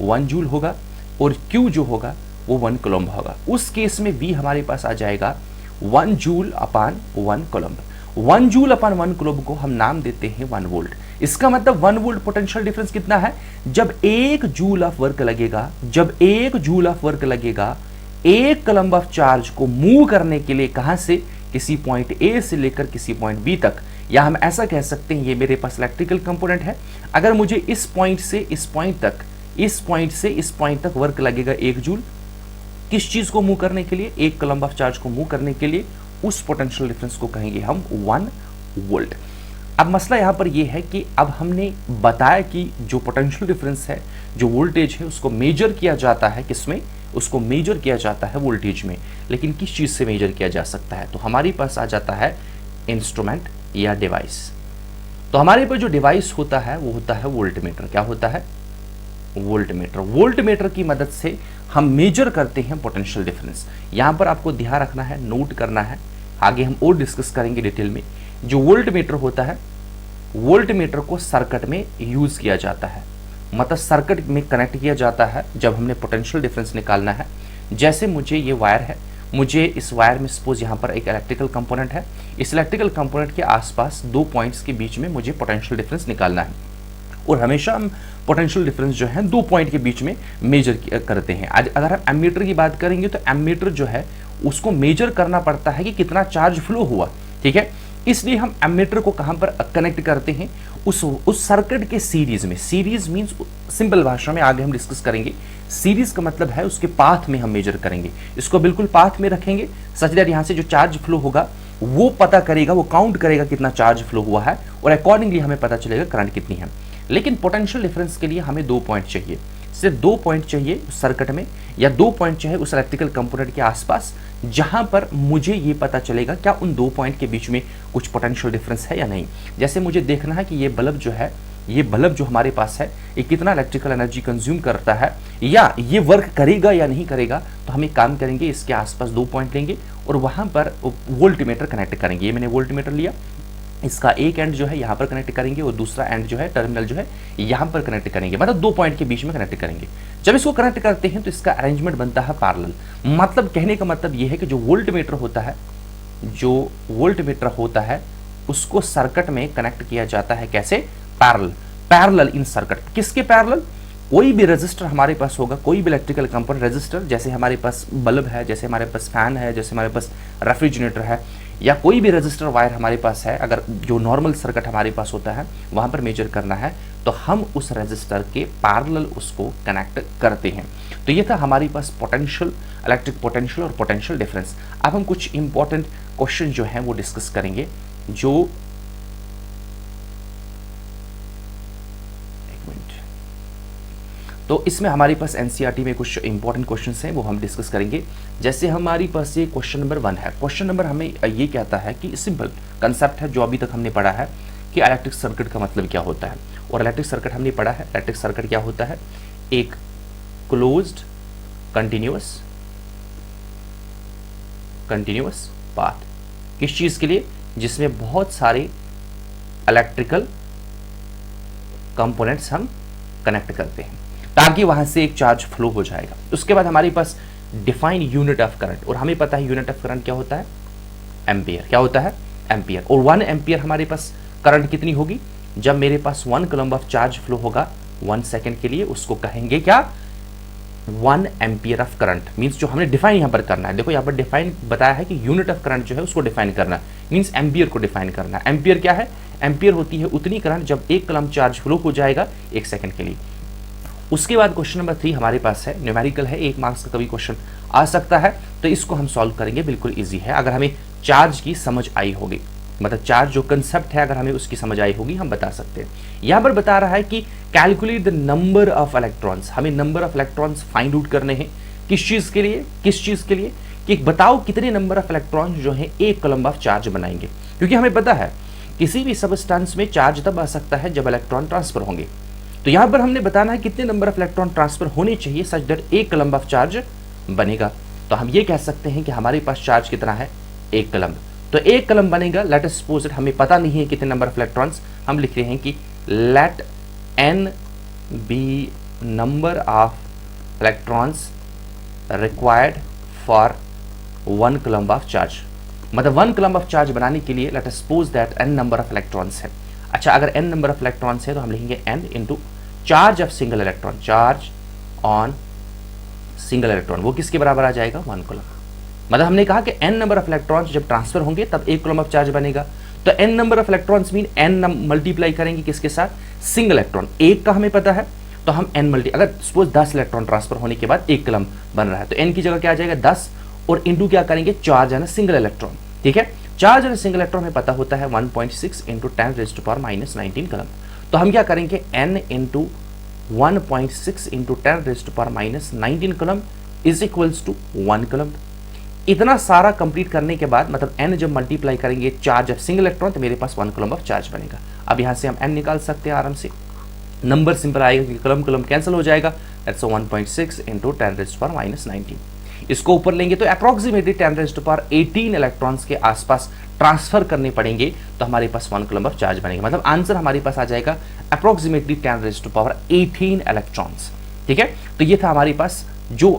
1 जूल होगा और Q जो होगा वो 1 कूलम्ब होगा। उस केस में V हमारे पास आ जाएगा 1 जूल अपॉन 1 कूलम्ब। 1 जूल अपन 1 कूलम्ब को हम नाम देते हैं 1 वोल्ट। इसका मतलब 1 वोल्ट पोटेंशियल डिफरेंस कितना है? जब 1 जूल ऑफ वर्क लगेगा, जब 1 जूल ऑफ वर्क लगेगा 1 कूलम्ब ऑफ चार्ज को मूव करने के लिए, कहां से? किसी पॉइंट ए से लेकर किसी पॉइंट बी तक, या हम ऐसा कह सकते हैं ये मेरे पास इलेक्ट्रिकल कंपोनेंट है। अगर मुझे इस पॉइंट से इस पॉइंट तक, इस पॉइंट से इस पॉइंट तक वर्क लगेगा 1 जूल, किस चीज को मूव करने के लिए? 1 कूलम्ब ऑफ चार्ज को मूव करने के लिए, उस पोटेंशियल डिफरेंस को कहेंगे हम 1 वोल्ट। अब मसला यहां पर यह है कि अब हमने बताया कि जो पोटेंशियल डिफरेंस है, जो वोल्टेज है, उसको मेजर किया जाता है किसमें? उसको मेजर किया जाता है वोल्टेज में। लेकिन किस चीज से मेजर किया जा सकता है? तो हमारे पास आ जाता है इंस्ट्रूमेंट या डिवाइस। तो हमारे पास जो डिवाइस होता है वो होता है वोल्टमीटर। क्या होता है? वोल्टमीटर। वोल्टमीटर की मदद से हम मेजर करते हैं पोटेंशियल डिफरेंस। यहां पर आपको ध्यान रखना है, नोट करना है, आगे हम और डिस्कस करेंगे डिटेल में। जो वोल्टमीटर होता है, वोल्टमीटर को सर्किट में यूज किया जाता है, मतलब सर्किट में कनेक्ट किया जाता है जब हमने पोटेंशियल डिफरेंस निकालना है। जैसे मुझे ये वायर है, मुझे इस वायर में सपोज यहाँ पर एक इलेक्ट्रिकल कंपोनेंट है, इस इलेक्ट्रिकल कंपोनेंट के आसपास 2 पॉइंट्स के बीच में मुझे पोटेंशियल डिफरेंस निकालना है। और हमेशा हम पोटेंशियल डिफरेंस जो है 2 पॉइंट के बीच में मेजर करते हैं। आज अगर हम एमीटर की बात करेंगे तो एमीटर जो है उसको मेजर करना पड़ता है कि कितना चार्ज फ्लो हुआ, ठीक है। इसलिए हम एमीटर को कहां पर कनेक्ट करते हैं? उस सर्किट के सीरीज में। सीरीज मींस सिंपल भाषा में आगे हम डिस्कस करेंगे। सीरीज का मतलब है उसके पाथ में हम मेजर करेंगे, इसको बिल्कुल पाथ में रखेंगे सच दैट यहां से जो चार्ज फ्लो होगा वो पता करेगा, वो काउंट करेगा कितना चार्ज फ्लो हुआ है और अकॉर्डिंगली हमें पता चलेगा करंट कितनी है। लेकिन पोटेंशियल डिफरेंस के लिए हमें 2 पॉइंट चाहिए, सिर्फ 2 पॉइंट चाहिए उस सर्किट में, या 2 पॉइंट चाहिए उस इलेक्ट्रिकल कंपोनेंट के आसपास, जहां पर मुझे ये पता चलेगा क्या उन 2 पॉइंट के बीच में कुछ पोटेंशियल डिफरेंस है या नहीं। जैसे मुझे देखना है कि ये बल्ब जो है, ये बल्ब जो हमारे पास है, ये कितना इलेक्ट्रिकल एनर्जी कंज्यूम करता है या ये वर्क करेगा या नहीं करेगा, तो हम एक काम करेंगे, इसके आसपास 2 पॉइंट लेंगे और वहां पर वोल्टमीटर कनेक्ट करेंगे। ये मैंने वोल्टमीटर लिया, इसका एक एंड जो है यहाँ पर कनेक्ट करेंगे और दूसरा एंड जो है, टर्मिनल जो है, यहाँ पर कनेक्ट करेंगे, मतलब 2 पॉइंट के बीच में कनेक्ट करेंगे। जब इसको कनेक्ट करते हैं तो इसका अरेंजमेंट बनता है पैरेलल। मतलब कहने का मतलब ये है कि जो वोल्टमीटर होता है, जो वोल्टमीटर होता है उसको सर्किट में कनेक्ट किया जाता है कैसे? पैरेलल। Parallel in circuit. किसके पैरेलल? कोई भी रेजिस्टर हमारे पास होगा, कोई भी इलेक्ट्रिकल कंपोनेंट रेजिस्टर, जैसे हमारे पास बल्ब है, जैसे हमारे पास फैन है, जैसे हमारे पास रेफ्रिजरेटर है, या कोई भी रेजिस्टर वायर हमारे पास है, अगर जो नॉर्मल सर्किट हमारे पास होता है वहां पर मेजर करना है तो हम उस रेजिस्टर के पैरेलल उसको कनेक्ट करते हैं। तो ये था हमारे पास पोटेंशियल, इलेक्ट्रिक पोटेंशियल और पोटेंशियल डिफरेंस। अब हम कुछ इंपॉर्टेंट क्वेश्चन जो हैं वो डिस्कस करेंगे, जो तो इसमें हमारे पास एनसीईआरटी में कुछ इंपॉर्टेंट क्वेश्चंस हैं वो हम डिस्कस करेंगे। जैसे हमारी पास ये क्वेश्चन नंबर 1 है। क्वेश्चन नंबर हमें ये कहता है कि सिंपल कंसेप्ट है जो अभी तक हमने पढ़ा है कि इलेक्ट्रिक सर्किट का मतलब क्या होता है। और इलेक्ट्रिक सर्किट हमने पढ़ा है, इलेक्ट्रिक सर्किट क्या होता है? एक क्लोज्ड कंटिन्यूअस पाथ। किस चीज के लिए? जिसमें बहुत सारे इलेक्ट्रिकल कंपोनेंट्स हम कनेक्ट करते हैं ताकि वहां से एक चार्ज फ्लो हो जाएगा। उसके बाद हमारे पास डिफाइन यूनिट ऑफ करंट, और हमें पता है यूनिट ऑफ करंट क्या होता है? एम्पियर। क्या होता है? एम्पियर। और 1 एम्पियर हमारे पास करंट कितनी होगी? जब मेरे पास 1 कूलम्ब ऑफ चार्ज फ्लो होगा 1 सेकेंड के लिए, उसको कहेंगे क्या? 1 एम्पियर ऑफ करंट। मींस जो हमने डिफाइन यहां पर करना है, देखो यहां पर डिफाइन बताया है कि यूनिट ऑफ करंट जो है उसको डिफाइन करना, मींस एम्पियर को डिफाइन करना। एम्पियर क्या है? एम्पियर होती है उतनी करंट जब 1 कूलम्ब चार्ज फ्लो हो जाएगा 1 सेकेंड के लिए। उसके बाद क्वेश्चन नंबर 3 हमारे पास है, न्यूमेरिकल है, 1 मार्क्स का कभी क्वेश्चन आ सकता है, तो इसको हम सॉल्व करेंगे। बिल्कुल इजी है अगर हमें चार्ज की समझ आई होगी, मतलब चार्ज जो कंसेप्ट है अगर हमें उसकी समझ आई होगी हम बता सकते हैं। यहां पर बता रहा है कि calculate the number of electrons. हमें number of electrons find out करने हैं। किस चीज के लिए? किस चीज के लिए? कि बताओ कितने नंबर ऑफ इलेक्ट्रॉन्स जो है 1 कूलम्ब ऑफ चार्ज बनाएंगे। क्योंकि हमें पता है किसी भी सबस्टेंस में चार्ज तब आ सकता है जब इलेक्ट्रॉन ट्रांसफर होंगे। तो यहां पर हमने बताना है कितने नंबर ऑफ इलेक्ट्रॉन ट्रांसफर होने चाहिए such that 1 coulomb of charge बनेगा। तो हम ये कह सकते हैं कि हमारे पास चार्ज कितना है? 1 कूलम्ब। तो 1 कूलम्ब बनेगा। लेट अस सपोज इट, हमें पता नहीं है कितने नंबर ऑफ इलेक्ट्रॉन्स, हम लिख रहे हैं कि let n be number of electrons required for 1 coulomb of charge. मतलब 1 कलम ऑफ चार्ज बनाने के लिए let us suppose that n number of electrons है। अच्छा, अगर n नंबर ऑफ इलेक्ट्रॉन्स है तो हम लिखेंगे n into charge of single electron, charge on single electron, वो किसके बराबर आ जाएगा 1 कूलम। मतलब हमने कहा कि n नंबर ऑफ इलेक्ट्रॉन्स जब ट्रांसफर होंगे तब 1 कूलम ऑफ चार्ज बनेगा। तो n number of electrons mean n multiply करेंगे किसके साथ, सिंगल इलेक्ट्रॉन। एक का हमें पता है तो हम n मल्टी, अगर सपोज 10 इलेक्ट्रॉन ट्रांसफर होने के बाद 1 कूलम बन रहा है तो n की जगह क्या आ जाएगा 10 और इंटू क्या करेंगे चार्ज है ना सिंगल इलेक्ट्रॉन। ठीक है, चार्ज और सिंगल इलेक्ट्रॉन हमें पता होता है 1.6 इंटू 10⁻⁻19 कूलम। तो हम क्या करेंगे n into 1.6 into 10⁻⁻19 coulomb is equals to 1 coulomb. इतना सारा कंप्लीट करने के बाद मतलब n जब मल्टीप्लाई करेंगे चार्ज ऑफ सिंगल इलेक्ट्रॉन तो मेरे पास 1 कूलम ऑफ चार्ज बनेगा। अब यहां से हम n निकाल सकते हैं आराम से, नंबर सिंपल आएगा कि कलम कलम कैंसिल हो जाएगा। That's 1.6 into 10⁻⁻19। इसको ऊपर लेंगे तो अप्रॉक्सीमेटली 10⁻18 इलेक्ट्रॉन्स के आसपास ट्रांसफर करने पड़ेंगे तो हमारे पास 1 कूलम ऑफ चार्ज बनेगा। मतलब आंसर हमारे पास आ जाएगा अप्रॉक्सीमेटली 10⁻18 इलेक्ट्रॉन्स। ठीक है, तो ये था हमारे पास जो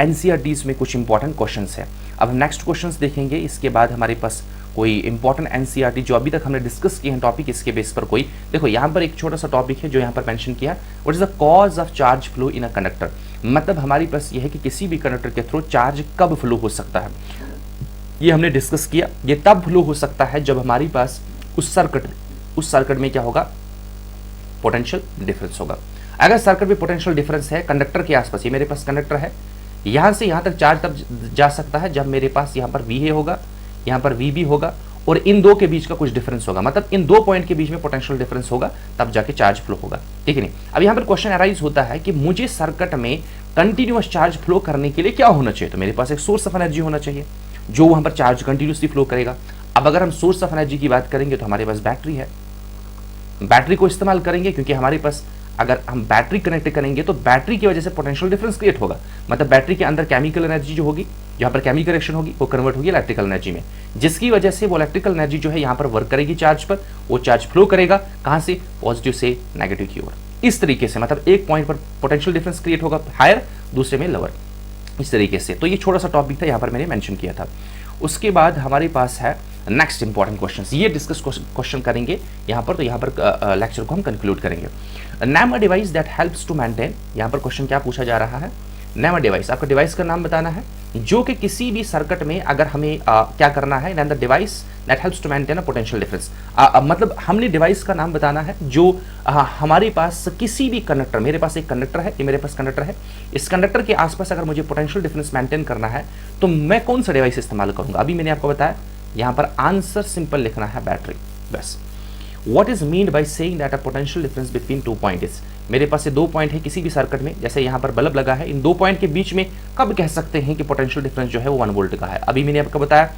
एनसीईआरटीज में कुछ इंपॉर्टेंट क्वेश्चंस है। अब हम नेक्स्ट क्वेश्चंस देखेंगे, इसके बाद हमारे पास कोई इंपॉर्टेंट एनसीईआरटी जो अभी तक हमने डिस्कस किए हैं टॉपिक, इसके बेस पर कोई देखो यहाँ पर एक छोटा सा टॉपिक है जो यहाँ पर मेंशन किया, what is the cause of charge flow in a conductor. मतलब हमारे पास यह है कि किसी भी कंडक्टर के थ्रू चार्ज कब फ्लो हो सकता है, ये हमने डिस्कस किया। ये तब फ्लो हो सकता है जब हमारे पास उस सर्किट में क्या होगा, पोटेंशियल डिफरेंस होगा। अगर सर्किट में पोटेंशियल डिफरेंस है कंडक्टर के आसपास, ये मेरे पास कंडक्टर है, यहां से यहां तक चार्ज तब जा सकता है जब मेरे पास यहां पर VA होगा, यहां पर VB होगा और इन दो के बीच का कुछ डिफरेंस होगा। मतलब इन दो पॉइंट के बीच में पोटेंशियल डिफरेंस होगा तब जाके चार्ज फ्लो होगा। ठीक है नहीं, अब यहां पर क्वेश्चन अराइज होता है कि मुझे सर्किट में कंटिन्यूअस चार्ज फ्लो करने के लिए क्या होना चाहिए। तो मेरे पास एक सोर्स ऑफ एनर्जी होना चाहिए जो वहां पर चार्ज कंटिन्यूसली फ्लो करेगा। अब अगर हम सोर्स ऑफ एनर्जी की बात करेंगे तो हमारे पास बैटरी है, बैटरी को इस्तेमाल करेंगे क्योंकि हमारे पास अगर हम बैटरी कनेक्ट करेंगे तो बैटरी की वजह से पोटेंशियल डिफरेंस क्रिएट होगा। मतलब बैटरी के अंदर केमिकल एनर्जी जो होगी, यहाँ पर केमिकल रिएक्शन होगी, वो कन्वर्ट होगी इलेक्ट्रिकल एनर्जी में, जिसकी वजह से वो इलेक्ट्रिकल एनर्जी जो है यहाँ पर वर्क करेगी चार्ज पर, वो चार्ज फ्लो करेगा कहाँ से, पॉजिटिव से नेगेटिव की ओर। इस तरीके से मतलब एक पॉइंट पर पोटेंशियल डिफरेंस क्रिएट होगा हायर, दूसरे में लोअर, इस तरीके से। तो ये छोटा सा टॉपिक था, यहाँ पर मैंने मेंशन किया था। उसके बाद हमारे पास है नेक्स्ट इंपॉर्टेंट क्वेश्चंस, ये डिस्कस क्वेश्चन करेंगे यहाँ पर। तो यहाँ पर लेक्चर को हम कंक्लूड करेंगे। Name a device that helps to maintain, यहाँ पर क्वेश्चन क्या पूछा जा रहा है, नेम अ डिवाइस, आपका डिवाइस का नाम बताना है जो कि किसी भी सर्किट में अगर हमें क्या करना है, name the device that helps to maintain a potential difference. मतलब हमने डिवाइस का नाम बताना है जो हमारे पास किसी भी कंडक्टर, मेरे पास एक कंडक्टर है, ये मेरे पास कंडक्टर है, इस कंडक्टर के आसपास अगर मुझे पोटेंशियल डिफरेंस मेंटेन करना है तो मैं कौन सा डिवाइस इस्तेमाल करूंगा। अभी मैंने आपको बताया, यहाँ पर आंसर सिंपल लिखना है बैटरी, बस। What is meant by saying that a potential difference between two points is, मेरे पास ये दो पॉइंट है किसी भी सर्किट में, जैसे यहाँ पर बल्ब लगा है, इन दो पॉइंट के बीच में कब कह सकते हैं कि पोटेंशियल डिफरेंस जो है वो 1 वोल्ट का है। अभी मैंने आपको बताया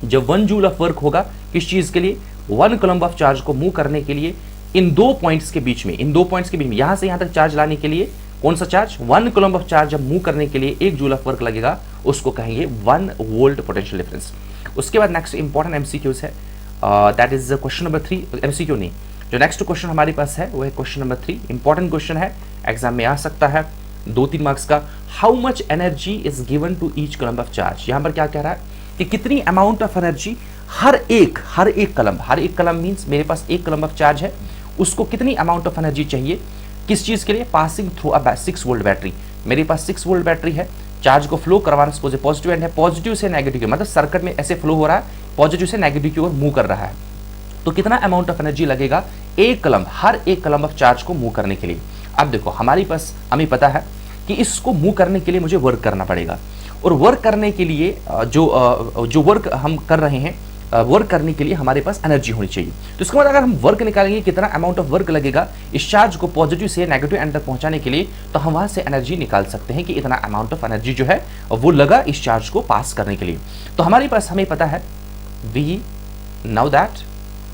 जब 1 जूल ऑफ वर्क होगा किस चीज के लिए, 1 कूलम्ब ऑफ चार्ज को मूव करने के लिए इन दो पॉइंट्स के बीच में, इन दो पॉइंट्स के बीच में यहाँ से यहाँ तक चार्ज लाने के लिए कौन सा चार्ज, 1 कूलम्ब ऑफ चार्ज जब मूव करने के लिए 1 जूल ऑफ वर्क लगेगा उसको कहेंगे 1 वोल्ट पोटेंशियल डिफरेंस। उसके बाद नेक्स्ट इंपॉर्टेंट एमसीक्यूज है, that is question number 3, MCQ नहीं, जो नेक्स्ट क्वेश्चन हमारे पास है वो है क्वेश्चन नंबर 3, इंपॉर्टेंट क्वेश्चन है, एग्जाम में आ सकता है 2-3 मार्क्स का। How much energy is given to each coulomb of charge, यहाँ पर क्या कह रहा है कि कितनी अमाउंट ऑफ एनर्जी हर एक कलम मींस मेरे पास एक कलम्ब ऑफ चार्ज है, उसको कितनी अमाउंट ऑफ एनर्जी चाहिए, किस चीज के लिए, passing through a 6 volt battery. मेरे पास 6 वोल्ट बैटरी है, चार्ज को फ्लो करवाना सपोज पॉजिटिव एंड है, पॉजिटिव से नेगेटिव, मतलब सर्किट में ऐसे फ्लो हो रहा है, पॉजिटिव से नेगेटिव की ओर मूव कर रहा है, तो कितना अमाउंट ऑफ एनर्जी लगेगा हर एक कलम ऑफ चार्ज को मूव करने के लिए। अब देखो हमारे पास हमें पता है कि इसको मूव करने के लिए मुझे वर्क करना पड़ेगा, और वर्क करने के लिए जो वर्क हम कर रहे हैं, वर्क करने के लिए हमारे पास एनर्जी होनी चाहिए। तो इसके बाद अगर हम वर्क निकालेंगे कितना अमाउंट ऑफ वर्क लगेगा इस चार्ज को पॉजिटिव से नेगेटिव एंड तक पहुंचाने के लिए, तो हम वहां से एनर्जी निकाल सकते हैं कि इतना अमाउंट ऑफ एनर्जी जो है वो लगा इस चार्ज को पास करने के लिए। तो हमारे पास हमें पता है वी नाउ दैट,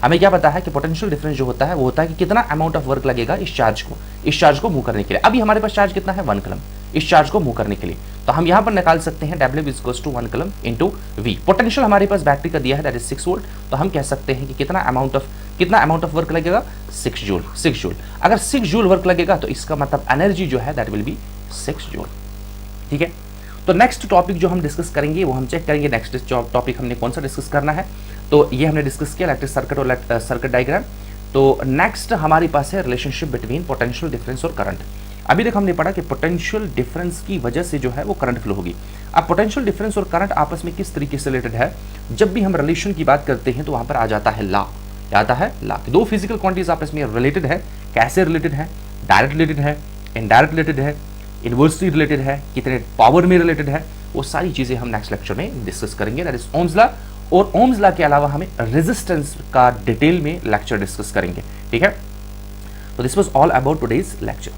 हमें क्या पता है कि पोटेंशियल डिफरेंस जो होता है वो होता है कि कितना अमाउंट ऑफ वर्क लगेगा इस चार्ज को मूव करने के लिए। अभी हमारे पास चार्ज कितना है, 1 कलम, इस चार्ज को मूव करने के लिए। तो हम यहां पर निकाल सकते हैं W इक्वल्स टू 1 कलम इंटू V। पोटेंशियल हमारे पास बैटरी का दिया है दैट इज 6 वोल्ट, तो हम कह सकते हैं कि कितना अमाउंट ऑफ वर्क लगेगा, 6 जूल। अगर 6 जूल वर्क लगेगा तो इसका मतलब एनर्जी जो है दैट विल बी 6 जूल। ठीक है, तो नेक्स्ट टॉपिक जो हम डिस्कस करेंगे वो हम चेक करेंगे नेक्स्ट टॉपिक हमने कौन सा डिस्कस करना है। तो ये हमने डिस्कस किया इलेक्ट्रिक सर्किट और सर्किट डायग्राम। तो नेक्स्ट हमारे पास है रिलेशनशिप बिटवीन पोटेंशियल डिफरेंस और करंट। अभी तक हमने पढ़ा कि पोटेंशियल डिफरेंस की वजह से जो है वो करंट फ्लो होगी। अब पोटेंशियल डिफरेंस और करंट आपस में किस तरीके से रिलेटेड है, जब भी हम रिलेशन की बात करते हैं तो वहां पर आ जाता है लॉ। क्या आता है? लॉ। दो फिजिकल क्वांटिटीज आपस में रिलेटेड है। कैसे रिलेटेड है? डायरेक्ट रिलेटेड है, इनडायरेक्ट रिलेटेड है, इनवर्सली रिलेटेड है, कितने पावर में रिलेटेड है, वो सारी चीजें हम नेक्स्ट लेक्चर में डिस्कस करेंगे। That is Ohm's law. और ओम्स लॉ के अलावा हमें रेजिस्टेंस का डिटेल में लेक्चर डिस्कस करेंगे। ठीक है, तो this was all about today's lecture.